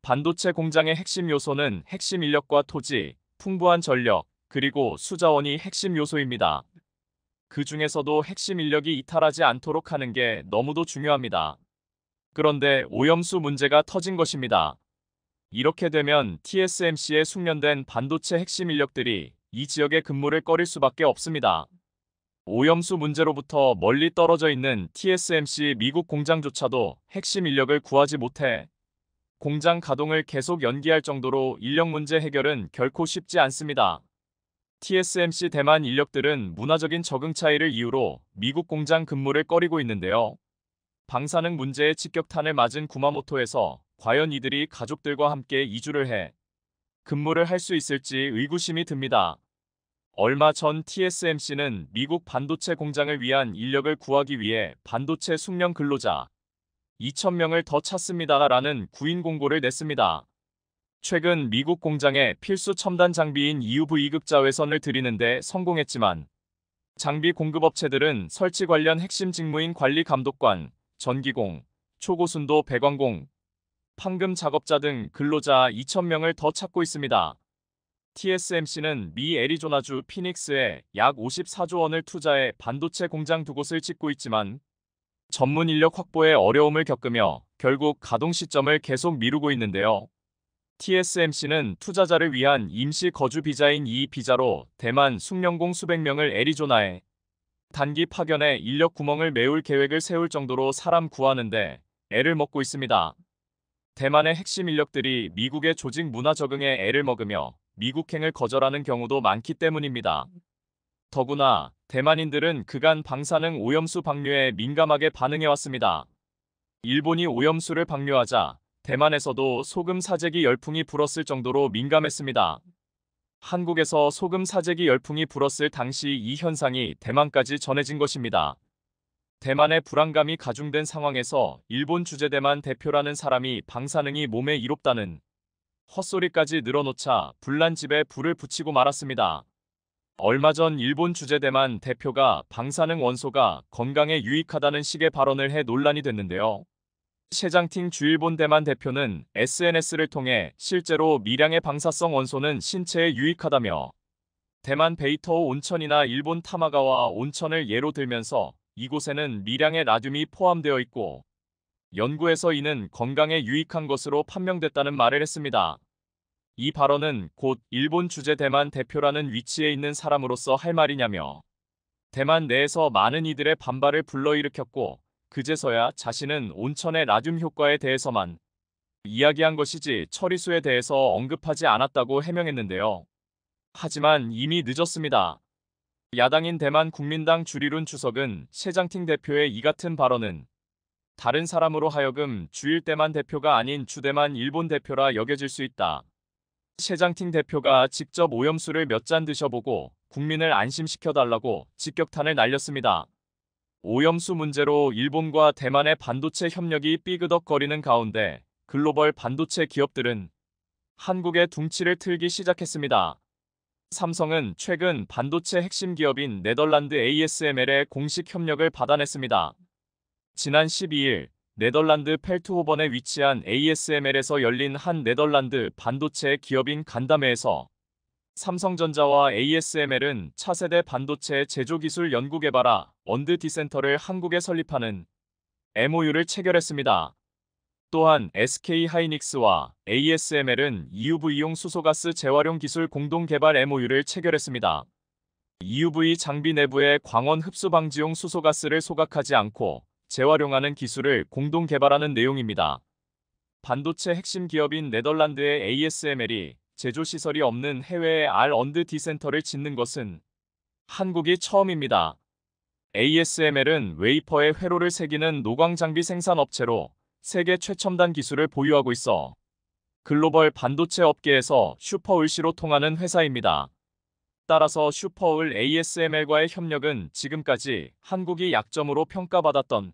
반도체 공장의 핵심 요소는 핵심 인력과 토지, 풍부한 전력, 그리고 수자원이 핵심 요소입니다. 그 중에서도 핵심 인력이 이탈하지 않도록 하는 게 너무도 중요합니다. 그런데 오염수 문제가 터진 것입니다. 이렇게 되면 TSMC에 숙련된 반도체 핵심 인력들이 이 지역의 근무를 꺼릴 수밖에 없습니다. 오염수 문제로부터 멀리 떨어져 있는 TSMC 미국 공장조차도 핵심 인력을 구하지 못해 공장 가동을 계속 연기할 정도로 인력 문제 해결은 결코 쉽지 않습니다. TSMC 대만 인력들은 문화적인 적응 차이를 이유로 미국 공장 근무를 꺼리고 있는데요. 방사능 문제에 직격탄을 맞은 구마모토에서 과연 이들이 가족들과 함께 이주를 해 근무를 할 수 있을지 의구심이 듭니다. 얼마 전 TSMC는 미국 반도체 공장을 위한 인력을 구하기 위해 반도체 숙련 근로자 2,000명을 더 찾습니다라는 구인 공고를 냈습니다. 최근 미국 공장에 필수 첨단 장비인 EUV 극자외선을 들이는데 성공했지만 장비 공급업체들은 설치 관련 핵심 직무인 관리 감독관, 전기공, 초고순도 배관공, 판금 작업자 등 근로자 2,000명을 더 찾고 있습니다. TSMC는 미 애리조나주 피닉스에 약 54조 원을 투자해 반도체 공장 2곳을 짓고 있지만 전문 인력 확보에 어려움을 겪으며 결국 가동 시점을 계속 미루고 있는데요. TSMC는 투자자를 위한 임시 거주 비자인 이 비자로 대만 숙련공 수백 명을 애리조나에 단기 파견해 인력 구멍을 메울 계획을 세울 정도로 사람 구하는데 애를 먹고 있습니다. 대만의 핵심 인력들이 미국의 조직 문화 적응에 애를 먹으며 미국행을 거절하는 경우도 많기 때문입니다. 더구나 대만인들은 그간 방사능 오염수 방류에 민감하게 반응해왔습니다. 일본이 오염수를 방류하자 대만에서도 소금 사재기 열풍이 불었을 정도로 민감했습니다. 한국에서 소금 사재기 열풍이 불었을 당시 이 현상이 대만까지 전해진 것입니다. 대만의 불안감이 가중된 상황에서 일본 주재대만 대표라는 사람이 방사능이 몸에 이롭다는 헛소리까지 늘어놓자 불난 집에 불을 붙이고 말았습니다. 얼마 전 일본 주재대만 대표가 방사능 원소가 건강에 유익하다는 식의 발언을 해 논란이 됐는데요.谢장팅 주일본 대만 대표는 SNS를 통해 실제로 미량의 방사성 원소는 신체에 유익하다며 대만 베이터오 온천이나 일본 타마가와 온천을 예로 들면서 이곳에는 미량의 라듐이 포함되어 있고 연구에서 이는 건강에 유익한 것으로 판명됐다는 말을 했습니다. 이 발언은 곧 일본 주재 대만 대표라는 위치에 있는 사람으로서 할 말이냐며 대만 내에서 많은 이들의 반발을 불러일으켰고 그제서야 자신은 온천의 라듐 효과에 대해서만 이야기한 것이지 처리수에 대해서 언급하지 않았다고 해명했는데요. 하지만 이미 늦었습니다. 야당인 대만 국민당 주리룬 주석은谢장팅 대표의 이 같은 발언은 다른 사람으로 하여금 주일 대만 대표가 아닌 주대만 일본 대표라 여겨질 수 있다.谢장팅 대표가 직접 오염수를 몇 잔 드셔보고 국민을 안심시켜달라고 직격탄을 날렸습니다. 오염수 문제로 일본과 대만의 반도체 협력이 삐그덕거리는 가운데 글로벌 반도체 기업들은 한국의 둥치를 틀기 시작했습니다. 삼성은 최근 반도체 핵심 기업인 네덜란드 ASML의 공식 협력을 받아냈습니다. 지난 12일 네덜란드 펠트호번에 위치한 ASML에서 열린 한 네덜란드 반도체 기업인 간담회에서 삼성전자와 ASML은 차세대 반도체 제조기술 연구개발화 언드 디센터를 한국에 설립하는 MOU를 체결했습니다. 또한 SK하이닉스와 ASML은 EUV용 수소가스 재활용 기술 공동 개발 MOU를 체결했습니다. EUV 장비 내부에 광원 흡수 방지용 수소가스를 소각하지 않고 재활용하는 기술을 공동 개발하는 내용입니다. 반도체 핵심 기업인 네덜란드의 ASML이 제조시설이 없는 해외에 R&D 센터를 짓는 것은 한국이 처음입니다. ASML은 웨이퍼에 회로를 새기는 노광장비 생산 업체로 세계 최첨단 기술을 보유하고 있어 글로벌 반도체 업계에서 슈퍼을시로 통하는 회사입니다. 따라서 슈퍼을 ASML과의 협력은 지금까지 한국이 약점으로 평가받았던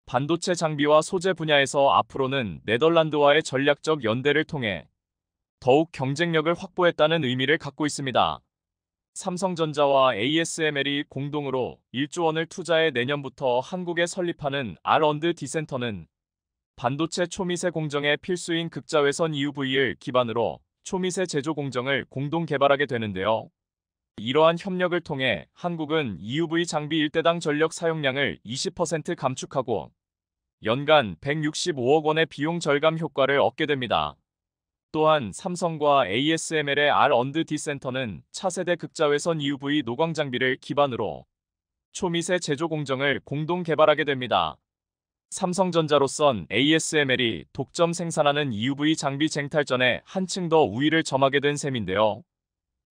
반도체 장비와 소재 분야에서 앞으로는 네덜란드와의 전략적 연대를 통해 더욱 경쟁력을 확보했다는 의미를 갖고 있습니다. 삼성전자와 ASML이 공동으로 1조 원을 투자해 내년부터 한국에 설립하는 R&D 센터는 반도체 초미세 공정의 필수인 극자외선 EUV를 기반으로 초미세 제조 공정을 공동 개발하게 되는데요. 이러한 협력을 통해 한국은 EUV 장비 1대당 전력 사용량을 20% 감축하고 연간 165억 원의 비용 절감 효과를 얻게 됩니다. 또한 삼성과 ASML의 R&D 센터는 차세대 극자외선 EUV 노광 장비를 기반으로 초미세 제조 공정을 공동 개발하게 됩니다. 삼성전자로선 ASML이 독점 생산하는 EUV 장비 쟁탈전에 한층 더 우위를 점하게 된 셈인데요.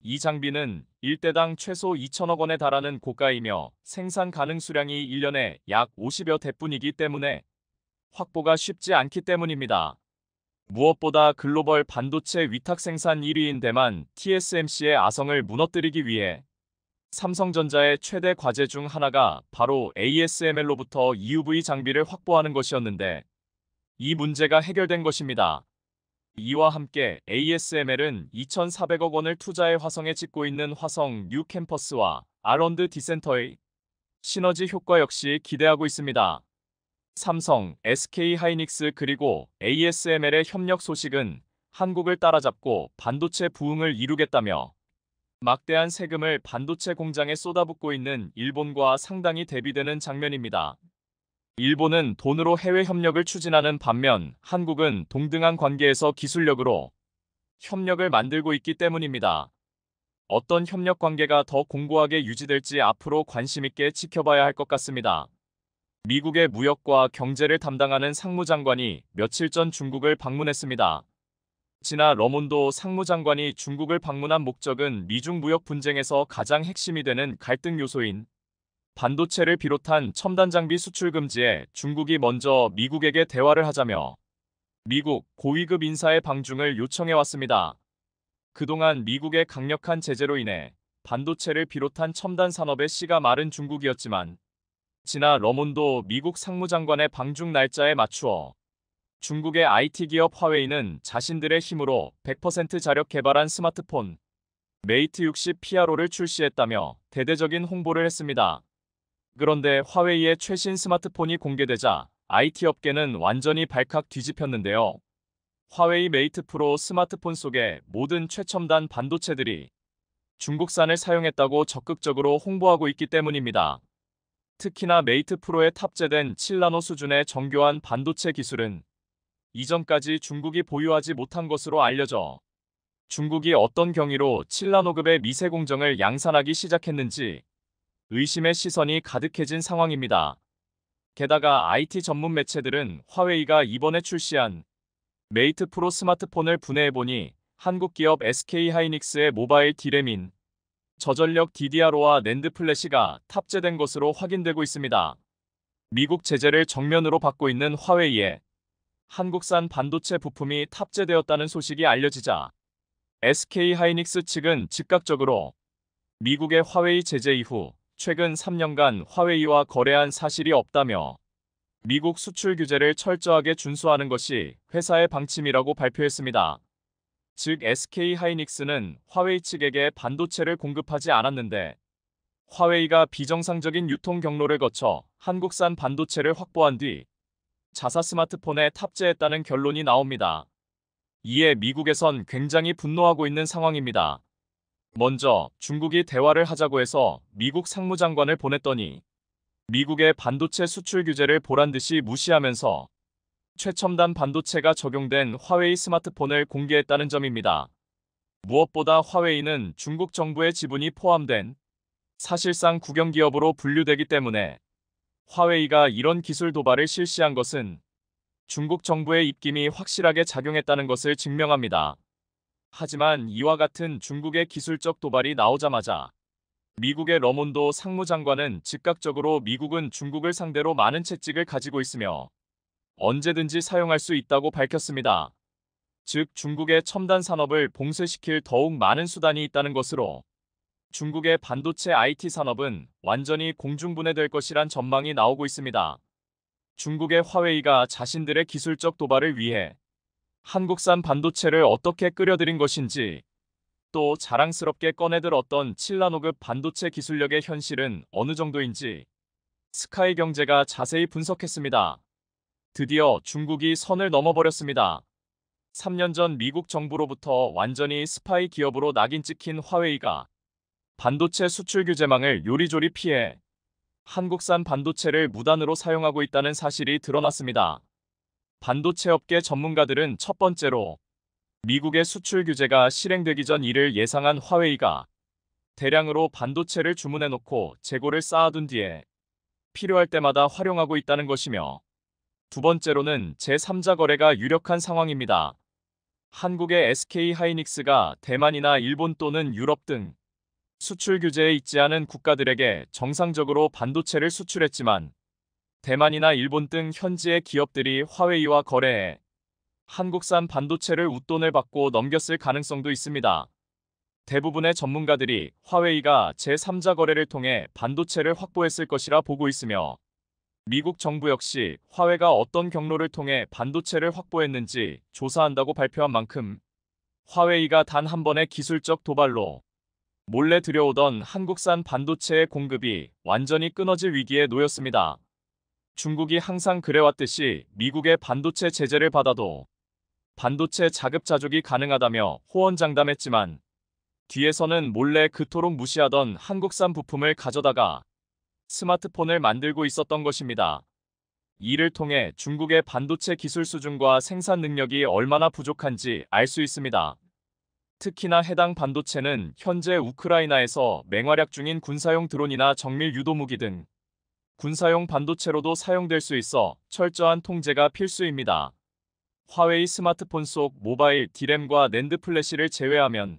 이 장비는 1대당 최소 2천억 원에 달하는 고가이며 생산 가능 수량이 1년에 약 50여 대뿐이기 때문에 확보가 쉽지 않기 때문입니다. 무엇보다 글로벌 반도체 위탁 생산 1위인 대만 TSMC의 아성을 무너뜨리기 위해 삼성전자의 최대 과제 중 하나가 바로 ASML로부터 EUV 장비를 확보하는 것이었는데 이 문제가 해결된 것입니다. 이와 함께 ASML은 2,400억 원을 투자해 화성에 짓고 있는 화성 뉴 캠퍼스와 R&D 센터의 시너지 효과 역시 기대하고 있습니다. 삼성, SK하이닉스 그리고 ASML의 협력 소식은 한국을 따라잡고 반도체 부흥을 이루겠다며 막대한 세금을 반도체 공장에 쏟아붓고 있는 일본과 상당히 대비되는 장면입니다. 일본은 돈으로 해외 협력을 추진하는 반면 한국은 동등한 관계에서 기술력으로 협력을 만들고 있기 때문입니다. 어떤 협력 관계가 더 공고하게 유지될지 앞으로 관심 있게 지켜봐야 할 것 같습니다. 미국의 무역과 경제를 담당하는 상무장관이 며칠 전 중국을 방문했습니다. 지나 러몬도 상무장관이 중국을 방문한 목적은 미중 무역 분쟁에서 가장 핵심이 되는 갈등 요소인 반도체를 비롯한 첨단 장비 수출 금지에 중국이 먼저 미국에게 대화를 하자며 미국 고위급 인사의 방중을 요청해왔습니다. 그동안 미국의 강력한 제재로 인해 반도체를 비롯한 첨단 산업의 씨가 마른 중국이었지만 지나 러몬도 미국 상무장관의 방중 날짜에 맞추어 중국의 IT 기업 화웨이는 자신들의 힘으로 100% 자력 개발한 스마트폰 메이트 60 PRO를 출시했다며 대대적인 홍보를 했습니다. 그런데 화웨이의 최신 스마트폰이 공개되자 IT 업계는 완전히 발칵 뒤집혔는데요. 화웨이 메이트 프로 스마트폰 속의 모든 최첨단 반도체들이 중국산을 사용했다고 적극적으로 홍보하고 있기 때문입니다. 특히나 메이트 프로에 탑재된 7나노 수준의 정교한 반도체 기술은 이전까지 중국이 보유하지 못한 것으로 알려져 중국이 어떤 경위로 7나노급의 미세 공정을 양산하기 시작했는지 의심의 시선이 가득해진 상황입니다. 게다가 IT 전문 매체들은 화웨이가 이번에 출시한 메이트 프로 스마트폰을 분해해보니 한국 기업 SK하이닉스의 모바일 D램인 저전력 DDR5와 낸드 플래시가 탑재된 것으로 확인되고 있습니다. 미국 제재를 정면으로 받고 있는 화웨이에 한국산 반도체 부품이 탑재되었다는 소식이 알려지자 SK하이닉스 측은 즉각적으로 미국의 화웨이 제재 이후 최근 3년간 화웨이와 거래한 사실이 없다며 미국 수출 규제를 철저하게 준수하는 것이 회사의 방침이라고 발표했습니다. 즉 SK하이닉스는 화웨이 측에게 반도체를 공급하지 않았는데 화웨이가 비정상적인 유통 경로를 거쳐 한국산 반도체를 확보한 뒤 자사 스마트폰에 탑재했다는 결론이 나옵니다. 이에 미국에선 굉장히 분노하고 있는 상황입니다. 먼저 중국이 대화를 하자고 해서 미국 상무장관을 보냈더니 미국의 반도체 수출 규제를 보란듯이 무시하면서 최첨단 반도체가 적용된 화웨이 스마트폰을 공개했다는 점입니다. 무엇보다 화웨이는 중국 정부의 지분이 포함된 사실상 국영기업으로 분류되기 때문에 화웨이가 이런 기술 도발을 실시한 것은 중국 정부의 입김이 확실하게 작용했다는 것을 증명합니다. 하지만 이와 같은 중국의 기술적 도발이 나오자마자 미국의 러몬도 상무장관은 즉각적으로 미국은 중국을 상대로 많은 채찍을 가지고 있으며 언제든지 사용할 수 있다고 밝혔습니다. 즉 중국의 첨단 산업을 봉쇄시킬 더욱 많은 수단이 있다는 것으로 중국의 반도체 IT 산업은 완전히 공중분해될 것이란 전망이 나오고 있습니다. 중국의 화웨이가 자신들의 기술적 도발을 위해 한국산 반도체를 어떻게 끌어들인 것인지 또 자랑스럽게 꺼내들었던 7나노급 반도체 기술력의 현실은 어느 정도인지 스카이경제가 자세히 분석했습니다. 드디어 중국이 선을 넘어버렸습니다. 3년 전 미국 정부로부터 완전히 스파이 기업으로 낙인 찍힌 화웨이가 반도체 수출 규제망을 요리조리 피해 한국산 반도체를 무단으로 사용하고 있다는 사실이 드러났습니다. 반도체 업계 전문가들은 첫 번째로 미국의 수출 규제가 실행되기 전 이를 예상한 화웨이가 대량으로 반도체를 주문해놓고 재고를 쌓아둔 뒤에 필요할 때마다 활용하고 있다는 것이며 두 번째로는 제3자 거래가 유력한 상황입니다. 한국의 SK하이닉스가 대만이나 일본 또는 유럽 등 수출 규제에 있지 않은 국가들에게 정상적으로 반도체를 수출했지만 대만이나 일본 등 현지의 기업들이 화웨이와 거래해 한국산 반도체를 웃돈을 받고 넘겼을 가능성도 있습니다. 대부분의 전문가들이 화웨이가 제3자 거래를 통해 반도체를 확보했을 것이라 보고 있으며 미국 정부 역시 화웨이가 어떤 경로를 통해 반도체를 확보했는지 조사한다고 발표한 만큼 화웨이가 단 한 번의 기술적 도발로 몰래 들여오던 한국산 반도체의 공급이 완전히 끊어질 위기에 놓였습니다. 중국이 항상 그래왔듯이 미국의 반도체 제재를 받아도 반도체 자급자족이 가능하다며 호언장담했지만 뒤에서는 몰래 그토록 무시하던 한국산 부품을 가져다가 스마트폰을 만들고 있었던 것입니다. 이를 통해 중국의 반도체 기술 수준과 생산 능력이 얼마나 부족한지 알 수 있습니다. 특히나 해당 반도체는 현재 우크라이나에서 맹활약 중인 군사용 드론이나 정밀 유도무기 등 군사용 반도체로도 사용될 수 있어 철저한 통제가 필수입니다. 화웨이 스마트폰 속 모바일 D램과 낸드 플래시를 제외하면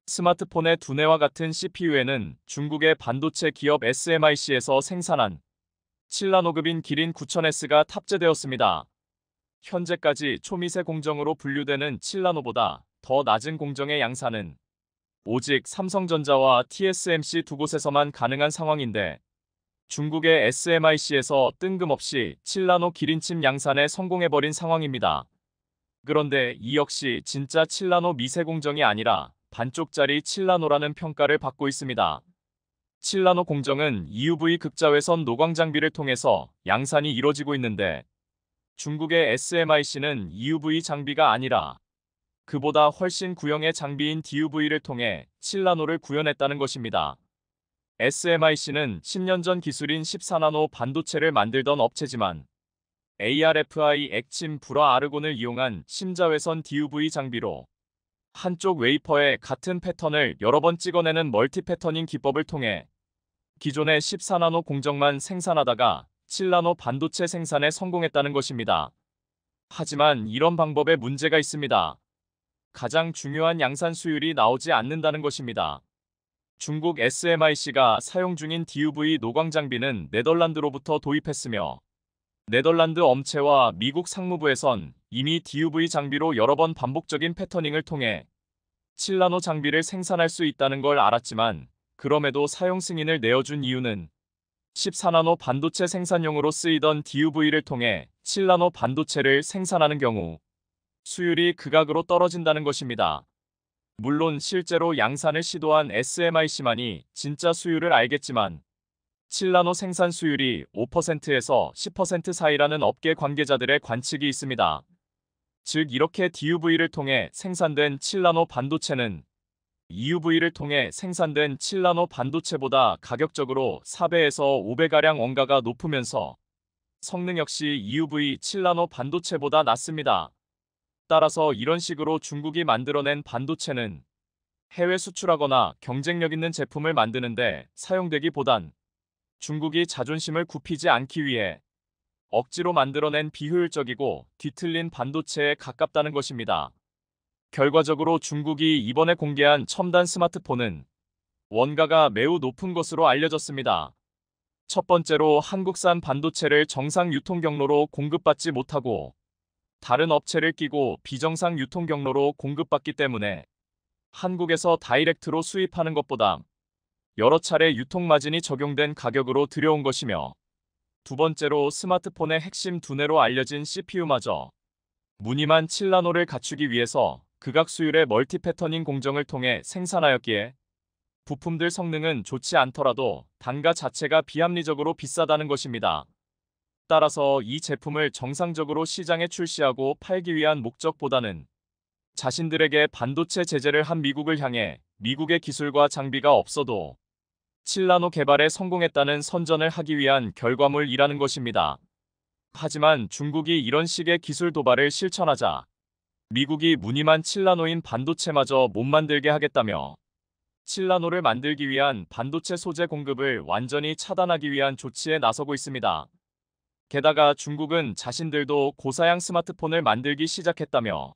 스마트폰의 두뇌와 같은 CPU에는 중국의 반도체 기업 SMIC에서 생산한 7나노급인 기린 9000S가 탑재되었습니다. 현재까지 초미세 공정으로 분류되는 7나노보다 더 낮은 공정의 양산은 오직 삼성전자와 TSMC 두 곳에서만 가능한 상황인데 중국의 SMIC에서 뜬금없이 7나노 기린칩 양산에 성공해버린 상황입니다. 그런데 이 역시 진짜 7나노 미세 공정이 아니라 반쪽짜리 7나노라는 평가를 받고 있습니다. 7나노 공정은 EUV 극자외선 노광 장비를 통해서 양산이 이뤄지고 있는데 중국의 SMIC는 EUV 장비가 아니라 그보다 훨씬 구형의 장비인 DUV를 통해 7나노를 구현했다는 것입니다. SMIC는 10년 전 기술인 14나노 반도체를 만들던 업체지만 ArFi 액침 불화 아르곤을 이용한 심자외선 DUV 장비로 한쪽 웨이퍼에 같은 패턴을 여러 번 찍어내는 멀티 패터닝 기법을 통해 기존의 14나노 공정만 생산하다가 7나노 반도체 생산에 성공했다는 것입니다. 하지만 이런 방법에 문제가 있습니다. 가장 중요한 양산 수율이 나오지 않는다는 것입니다. 중국 SMIC가 사용 중인 DUV 노광 장비는 네덜란드로부터 도입했으며 네덜란드 업체와 미국 상무부에선 이미 DUV 장비로 여러 번 반복적인 패터닝을 통해 7나노 장비를 생산할 수 있다는 걸 알았지만 그럼에도 사용 승인을 내어준 이유는 14나노 반도체 생산용으로 쓰이던 DUV를 통해 7나노 반도체를 생산하는 경우 수율이 극악으로 떨어진다는 것입니다. 물론 실제로 양산을 시도한 SMIC만이 진짜 수율을 알겠지만 7나노 생산 수율이 5%에서 10% 사이라는 업계 관계자들의 관측이 있습니다. 즉 이렇게 DUV를 통해 생산된 7나노 반도체는 EUV를 통해 생산된 7나노 반도체보다 가격적으로 4배에서 5배가량 원가가 높으면서 성능 역시 EUV 7나노 반도체보다 낮습니다. 따라서 이런 식으로 중국이 만들어낸 반도체는 해외 수출하거나 경쟁력 있는 제품을 만드는데 사용되기보단 중국이 자존심을 굽히지 않기 위해 억지로 만들어낸 비효율적이고 뒤틀린 반도체에 가깝다는 것입니다. 결과적으로 중국이 이번에 공개한 첨단 스마트폰은 원가가 매우 높은 것으로 알려졌습니다. 첫 번째로 한국산 반도체를 정상 유통 경로로 공급받지 못하고 다른 업체를 끼고 비정상 유통 경로로 공급받기 때문에 한국에서 다이렉트로 수입하는 것보다 여러 차례 유통 마진이 적용된 가격으로 들여온 것이며 두 번째로 스마트폰의 핵심 두뇌로 알려진 CPU마저 무늬만 7나노를 갖추기 위해서 극악 수율의 멀티 패터닝 공정을 통해 생산하였기에 부품들 성능은 좋지 않더라도 단가 자체가 비합리적으로 비싸다는 것입니다. 따라서 이 제품을 정상적으로 시장에 출시하고 팔기 위한 목적보다는 자신들에게 반도체 제재를 한 미국을 향해 미국의 기술과 장비가 없어도 7나노 개발에 성공했다는 선전을 하기 위한 결과물이라는 것입니다. 하지만 중국이 이런 식의 기술 도발을 실천하자 미국이 무늬만 7나노인 반도체마저 못 만들게 하겠다며 7나노를 만들기 위한 반도체 소재 공급을 완전히 차단하기 위한 조치에 나서고 있습니다. 게다가 중국은 자신들도 고사양 스마트폰을 만들기 시작했다며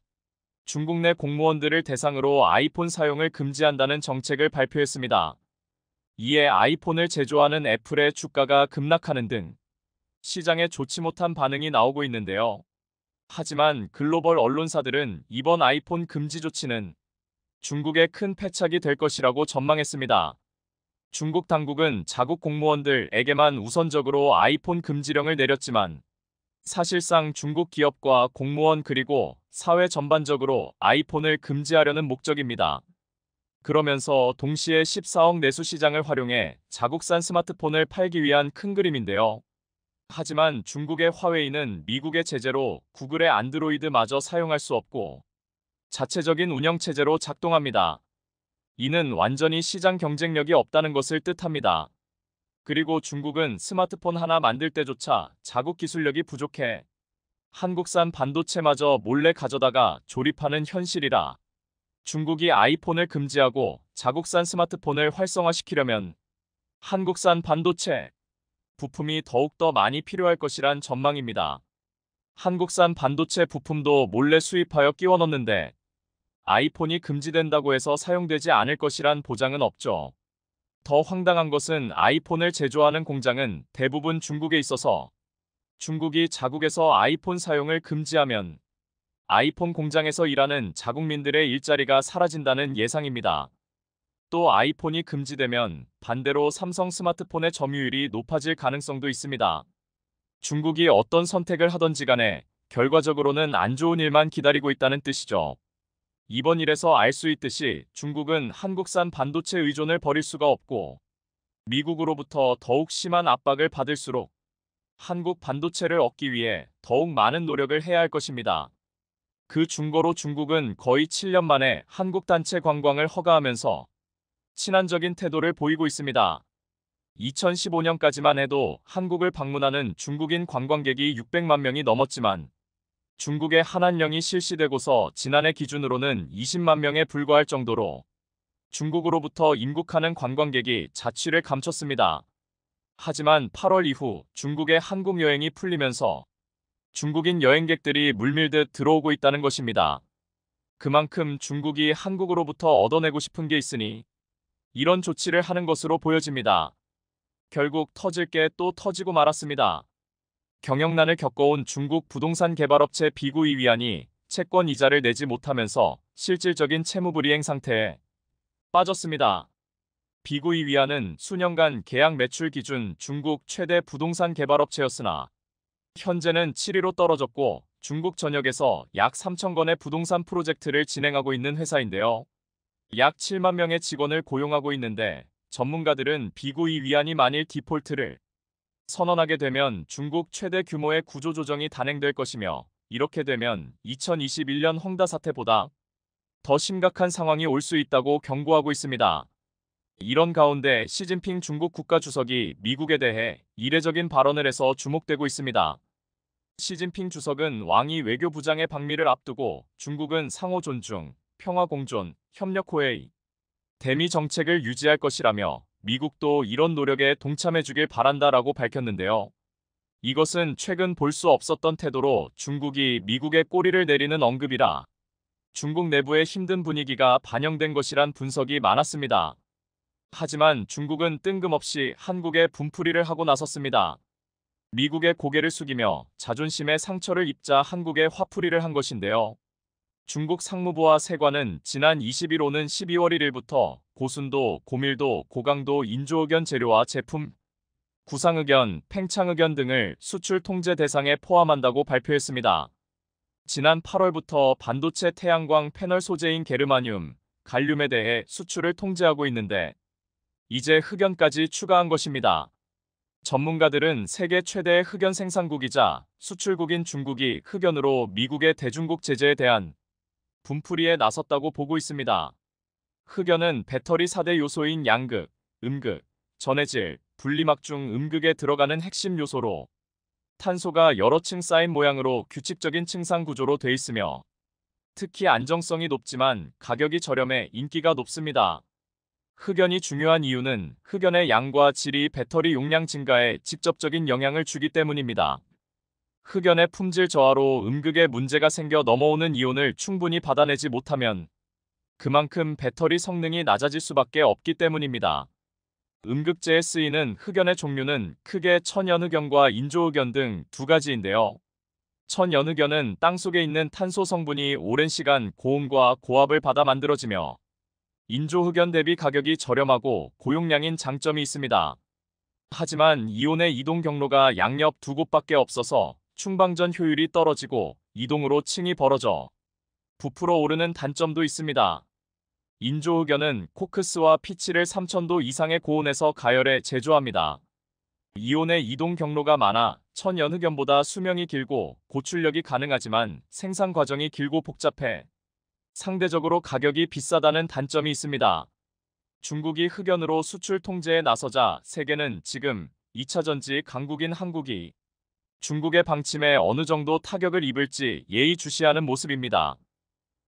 중국 내 공무원들을 대상으로 아이폰 사용을 금지한다는 정책을 발표했습니다. 이에 아이폰을 제조하는 애플의 주가가 급락하는 등 시장에 좋지 못한 반응이 나오고 있는데요. 하지만 글로벌 언론사들은 이번 아이폰 금지 조치는 중국의 큰 패착이 될 것이라고 전망했습니다. 중국 당국은 자국 공무원들에게만 우선적으로 아이폰 금지령을 내렸지만 사실상 중국 기업과 공무원 그리고 사회 전반적으로 아이폰을 금지하려는 목적입니다. 그러면서 동시에 14억 내수 시장을 활용해 자국산 스마트폰을 팔기 위한 큰 그림인데요. 하지만 중국의 화웨이는 미국의 제재로 구글의 안드로이드마저 사용할 수 없고 자체적인 운영체제로 작동합니다. 이는 완전히 시장 경쟁력이 없다는 것을 뜻합니다. 그리고 중국은 스마트폰 하나 만들 때조차 자국 기술력이 부족해 한국산 반도체마저 몰래 가져다가 조립하는 현실이라 중국이 아이폰을 금지하고 자국산 스마트폰을 활성화시키려면 한국산 반도체 부품이 더욱더 많이 필요할 것이란 전망입니다. 한국산 반도체 부품도 몰래 수입하여 끼워 넣는데 아이폰이 금지된다고 해서 사용되지 않을 것이란 보장은 없죠. 더 황당한 것은 아이폰을 제조하는 공장은 대부분 중국에 있어서 중국이 자국에서 아이폰 사용을 금지하면 아이폰 공장에서 일하는 자국민들의 일자리가 사라진다는 예상입니다. 또 아이폰이 금지되면 반대로 삼성 스마트폰의 점유율이 높아질 가능성도 있습니다. 중국이 어떤 선택을 하던지 간에 결과적으로는 안 좋은 일만 기다리고 있다는 뜻이죠. 이번 일에서 알 수 있듯이 중국은 한국산 반도체 의존을 버릴 수가 없고 미국으로부터 더욱 심한 압박을 받을수록 한국 반도체를 얻기 위해 더욱 많은 노력을 해야 할 것입니다. 그 증거로 중국은 거의 7년 만에 한국 단체 관광을 허가하면서 친환적인 태도를 보이고 있습니다. 2015년까지만 해도 한국을 방문하는 중국인 관광객이 600만 명이 넘었지만 중국의 한한령이 실시되고서 지난해 기준으로는 20만 명에 불과할 정도로 중국으로부터 입국하는 관광객이 자취를 감췄습니다. 하지만 8월 이후 중국의 한국 여행이 풀리면서 중국인 여행객들이 물밀듯 들어오고 있다는 것입니다. 그만큼 중국이 한국으로부터 얻어내고 싶은 게 있으니 이런 조치를 하는 것으로 보여집니다. 결국 터질 게 또 터지고 말았습니다. 경영난을 겪어온 중국 부동산 개발업체 비구이 위안이 채권 이자를 내지 못하면서 실질적인 채무불이행 상태에 빠졌습니다. 비구이 위안은 수년간 계약 매출 기준 중국 최대 부동산 개발업체였으나 현재는 7위로 떨어졌고 중국 전역에서 약 3천 건의 부동산 프로젝트를 진행하고 있는 회사인데요. 약 7만 명의 직원을 고용하고 있는데 전문가들은 비구이 위안이 만일 디폴트를 선언하게 되면 중국 최대 규모의 구조조정이 단행될 것이며 이렇게 되면 2021년 헝다 사태보다 더 심각한 상황이 올 수 있다고 경고하고 있습니다. 이런 가운데 시진핑 중국 국가주석이 미국에 대해 이례적인 발언을 해서 주목되고 있습니다. 시진핑 주석은 왕이 외교부장의 방미를 앞두고 중국은 상호 존중, 평화 공존, 협력 호혜의 대미 정책을 유지할 것이라며 미국도 이런 노력에 동참해주길 바란다라고 밝혔는데요. 이것은 최근 볼 수 없었던 태도로 중국이 미국의 꼬리를 내리는 언급이라 중국 내부의 힘든 분위기가 반영된 것이란 분석이 많았습니다. 하지만 중국은 뜬금없이 한국에 분풀이를 하고 나섰습니다. 미국의 고개를 숙이며 자존심에 상처를 입자 한국에 화풀이를 한 것인데요. 중국 상무부와 세관은 지난 20일 오는 12월 1일부터 고순도, 고밀도, 고강도 인조의견 재료와 제품, 구상의견, 팽창의견 등을 수출 통제 대상에 포함한다고 발표했습니다. 지난 8월부터 반도체 태양광 패널 소재인 게르마늄, 갈륨에 대해 수출을 통제하고 있는데 이제 흑연까지 추가한 것입니다. 전문가들은 세계 최대의 흑연 생산국이자 수출국인 중국이 흑연으로 미국의 대중국 제재에 대한 분풀이에 나섰다고 보고 있습니다. 흑연은 배터리 4대 요소인 양극, 음극, 전해질, 분리막 중 음극에 들어가는 핵심 요소로 탄소가 여러 층 쌓인 모양으로 규칙적인 층상 구조로 돼 있으며 특히 안정성이 높지만 가격이 저렴해 인기가 높습니다. 흑연이 중요한 이유는 흑연의 양과 질이 배터리 용량 증가에 직접적인 영향을 주기 때문입니다. 흑연의 품질 저하로 음극에 문제가 생겨 넘어오는 이온을 충분히 받아내지 못하면 그만큼 배터리 성능이 낮아질 수밖에 없기 때문입니다. 음극재에 쓰이는 흑연의 종류는 크게 천연흑연과 인조흑연 등 두 가지인데요. 천연흑연은 땅속에 있는 탄소 성분이 오랜 시간 고온과 고압을 받아 만들어지며 인조흑연 대비 가격이 저렴하고 고용량인 장점이 있습니다. 하지만 이온의 이동 경로가 양옆 두 곳밖에 없어서 충방전 효율이 떨어지고 이동으로 층이 벌어져 부풀어 오르는 단점도 있습니다. 인조흑연은 코크스와 피치를 3000도 이상의 고온에서 가열해 제조합니다. 이온의 이동 경로가 많아 천연흑연보다 수명이 길고 고출력이 가능하지만 생산 과정이 길고 복잡해 상대적으로 가격이 비싸다는 단점이 있습니다. 중국이 흑연으로 수출 통제에 나서자 세계는 지금 2차 전지 강국인 한국이 중국의 방침에 어느 정도 타격을 입을지 예의주시하는 모습입니다.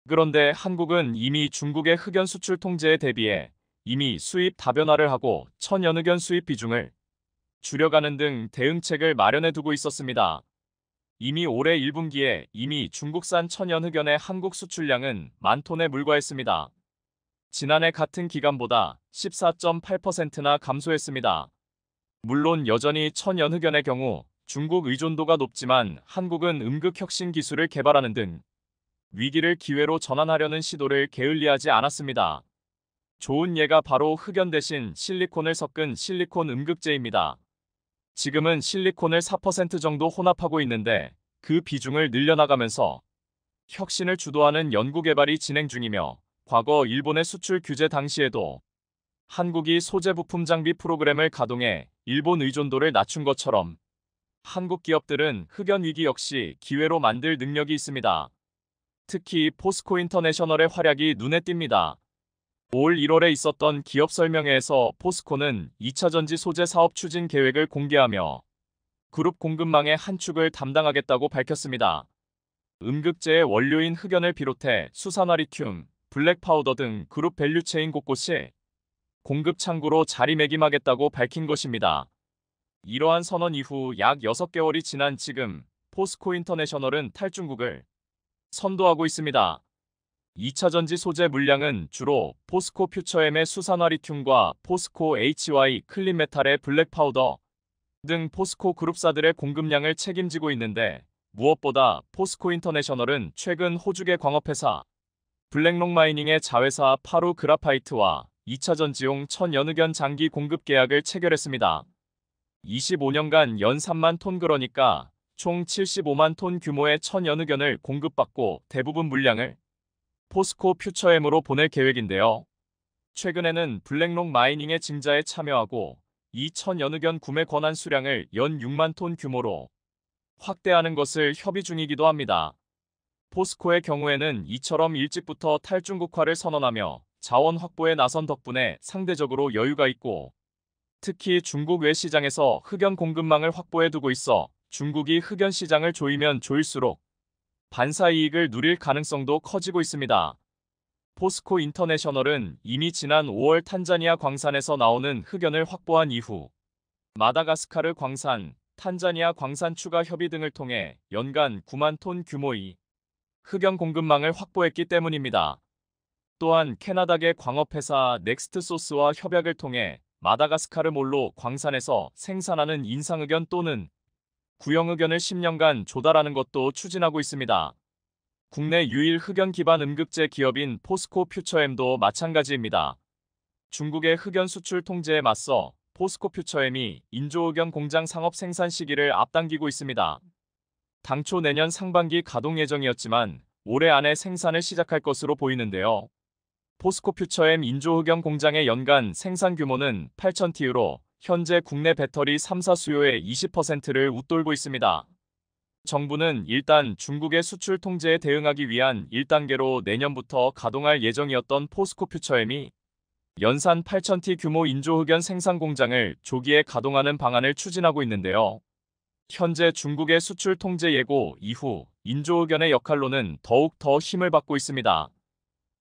그런데 한국은 이미 중국의 흑연 수출 통제에 대비해 이미 수입 다변화를 하고 천연흑연 수입 비중을 줄여가는 등 대응책을 마련해 두고 있었습니다. 이미 올해 1분기에 이미 중국산 천연흑연의 한국 수출량은 10,000톤에 불과했습니다. 지난해 같은 기간보다 14.8%나 감소했습니다. 물론 여전히 천연흑연의 경우 중국 의존도가 높지만 한국은 음극 혁신 기술을 개발하는 등 위기를 기회로 전환하려는 시도를 게을리하지 않았습니다. 좋은 예가 바로 흑연 대신 실리콘을 섞은 실리콘 음극재입니다. 지금은 실리콘을 4% 정도 혼합하고 있는데 그 비중을 늘려나가면서 혁신을 주도하는 연구개발이 진행 중이며 과거 일본의 수출 규제 당시에도 한국이 소재 부품 장비 프로그램을 가동해 일본 의존도를 낮춘 것처럼 한국 기업들은 흑연 위기 역시 기회로 만들 능력이 있습니다. 특히 포스코 인터내셔널의 활약이 눈에 띕니다. 올 1월에 있었던 기업 설명회에서 포스코는 2차 전지 소재 사업 추진 계획을 공개하며 그룹 공급망의 한 축을 담당하겠다고 밝혔습니다. 음극재의 원료인 흑연을 비롯해 수산화 리튬, 블랙 파우더 등 그룹 밸류체인 곳곳이 공급 창구로 자리매김하겠다고 밝힌 것입니다. 이러한 선언 이후 약 6개월이 지난 지금 포스코 인터내셔널은 탈중국을 선도하고 있습니다. 2차 전지 소재 물량은 주로 포스코 퓨처엠의 수산화 리튬과 포스코 HY 클린메탈의 블랙 파우더 등 포스코 그룹사들의 공급량을 책임지고 있는데 무엇보다 포스코 인터내셔널은 최근 호주계 광업회사 블랙록 마이닝의 자회사 파루 그라파이트와 2차 전지용 천연흑연 장기 공급 계약을 체결했습니다. 25년간 연 3만 톤 그러니까 총 75만 톤 규모의 천연흑연을 공급받고 대부분 물량을 포스코 퓨처엠으로 보낼 계획인데요. 최근에는 블랙록 마이닝의 증자에 참여하고 이 천연흑연 구매 권한 수량을 연 6만 톤 규모로 확대하는 것을 협의 중이기도 합니다. 포스코의 경우에는 이처럼 일찍부터 탈중국화를 선언하며 자원 확보에 나선 덕분에 상대적으로 여유가 있고 특히 중국 외 시장에서 흑연 공급망을 확보해두고 있어 중국이 흑연 시장을 조이면 조일수록 반사 이익을 누릴 가능성도 커지고 있습니다. 포스코 인터내셔널은 이미 지난 5월 탄자니아 광산에서 나오는 흑연을 확보한 이후 마다가스카르 광산, 탄자니아 광산 추가 협의 등을 통해 연간 9만 톤 규모의 흑연 공급망을 확보했기 때문입니다. 또한 캐나다계 광업회사 넥스트소스와 협약을 통해 마다가스카르 몰로 광산에서 생산하는 인상흑연 또는 구형흑연을 10년간 조달하는 것도 추진하고 있습니다. 국내 유일 흑연 기반 음극재 기업인 포스코 퓨처엠도 마찬가지입니다. 중국의 흑연 수출 통제에 맞서 포스코 퓨처엠이 인조흑연 공장 상업 생산 시기를 앞당기고 있습니다. 당초 내년 상반기 가동 예정이었지만 올해 안에 생산을 시작할 것으로 보이는데요. 포스코 퓨처엠 인조흑연 공장의 연간 생산 규모는 8,000TU로 현재 국내 배터리 3사 수요의 20%를 웃돌고 있습니다. 정부는 일단 중국의 수출 통제에 대응하기 위한 1단계로 내년부터 가동할 예정이었던 포스코 퓨처엠이 연산 8,000T 규모 인조흑연 생산 공장을 조기에 가동하는 방안을 추진하고 있는데요. 현재 중국의 수출 통제 예고 이후 인조흑연의 역할로는 더욱 더 힘을 받고 있습니다.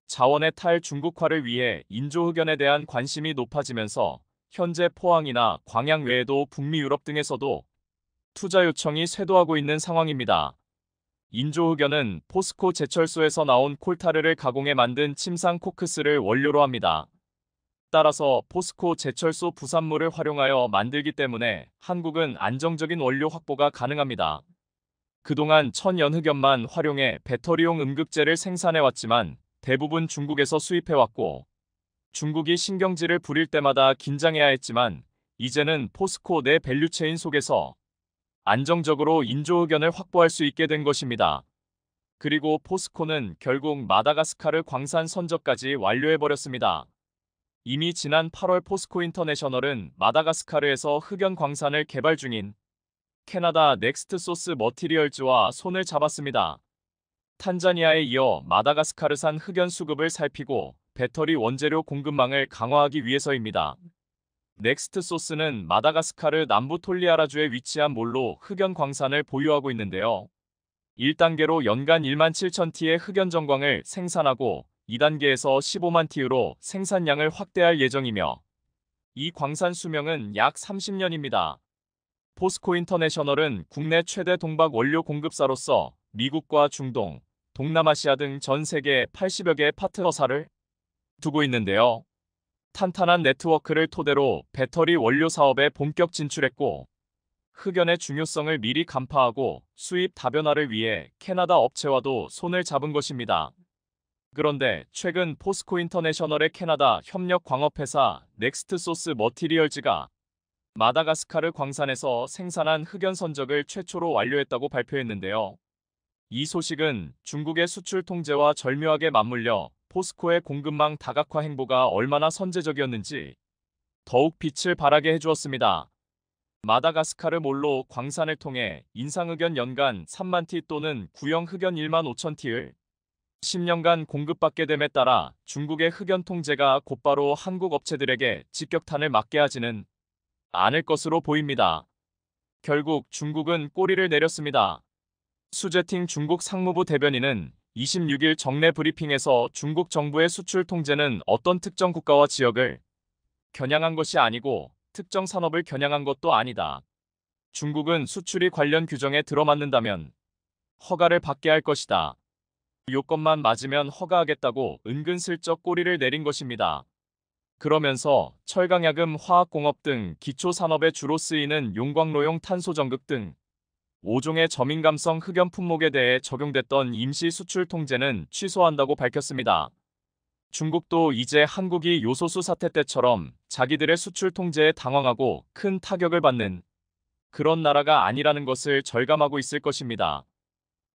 자원의 탈중국화를 위해 인조흑연에 대한 관심이 높아지면서 현재 포항이나 광양 외에도 북미 유럽 등에서도 투자 요청이 쇄도하고 있는 상황입니다. 인조흑연은 포스코 제철소에서 나온 콜타르를 가공해 만든 침상 코크스를 원료로 합니다. 따라서 포스코 제철소 부산물을 활용하여 만들기 때문에 한국은 안정적인 원료 확보가 가능합니다. 그동안 천연흑연만 활용해 배터리용 음극재를 생산해왔지만 대부분 중국에서 수입해왔고 중국이 신경질을 부릴 때마다 긴장해야 했지만 이제는 포스코 내 밸류체인 속에서 안정적으로 인조흑연을 확보할 수 있게 된 것입니다. 그리고 포스코는 결국 마다가스카르 광산 선적까지 완료해버렸습니다. 이미 지난 8월 포스코 인터내셔널은 마다가스카르에서 흑연 광산을 개발 중인 캐나다 넥스트소스 머티리얼즈와 손을 잡았습니다. 탄자니아에 이어 마다가스카르산 흑연 수급을 살피고 배터리 원재료 공급망을 강화하기 위해서입니다. 넥스트소스는 마다가스카르 남부 톨리아라주에 위치한 몰로 흑연 광산을 보유하고 있는데요. 1단계로 연간 1만 7천 T의 흑연 정광을 생산하고 2단계에서 15만 T로 생산량을 확대할 예정이며 이 광산 수명은 약 30년입니다. 포스코 인터내셔널은 국내 최대 동박 원료 공급사로서 미국과 중동, 동남아시아 등 전 세계 80여 개의 파트너사를 두고 있는데요. 탄탄한 네트워크를 토대로 배터리 원료 사업에 본격 진출했고 흑연의 중요성을 미리 간파하고 수입 다변화를 위해 캐나다 업체와도 손을 잡은 것입니다. 그런데 최근 포스코 인터내셔널의 캐나다 협력 광업회사 넥스트소스 머티리얼즈가 마다가스카르 광산에서 생산한 흑연 선적을 최초로 완료했다고 발표했는데요. 이 소식은 중국의 수출 통제와 절묘하게 맞물려 포스코의 공급망 다각화 행보가 얼마나 선제적이었는지 더욱 빛을 발하게 해주었습니다. 마다가스카르 몰로 광산을 통해 인상흑연 연간 3만 티 또는 구형 흑연 1만 5천 티를 10년간 공급받게 됨에 따라 중국의 흑연 통제가 곧바로 한국 업체들에게 직격탄을 맞게 하지는 않을 것으로 보입니다. 결국 중국은 꼬리를 내렸습니다. 수제팅 중국 상무부 대변인은 26일 정례 브리핑에서 중국 정부의 수출 통제는 어떤 특정 국가와 지역을 겨냥한 것이 아니고 특정 산업을 겨냥한 것도 아니다. 중국은 수출이 관련 규정에 들어맞는다면 허가를 받게 할 것이다. 요건만 맞으면 허가하겠다고 은근슬쩍 꼬리를 내린 것입니다. 그러면서 철강야금, 화학공업 등 기초산업에 주로 쓰이는 용광로용 탄소전극 등 5종의 저민감성 흑연 품목에 대해 적용됐던 임시 수출 통제는 취소한다고 밝혔습니다. 중국도 이제 한국이 요소수 사태 때처럼 자기들의 수출 통제에 당황하고 큰 타격을 받는 그런 나라가 아니라는 것을 절감하고 있을 것입니다.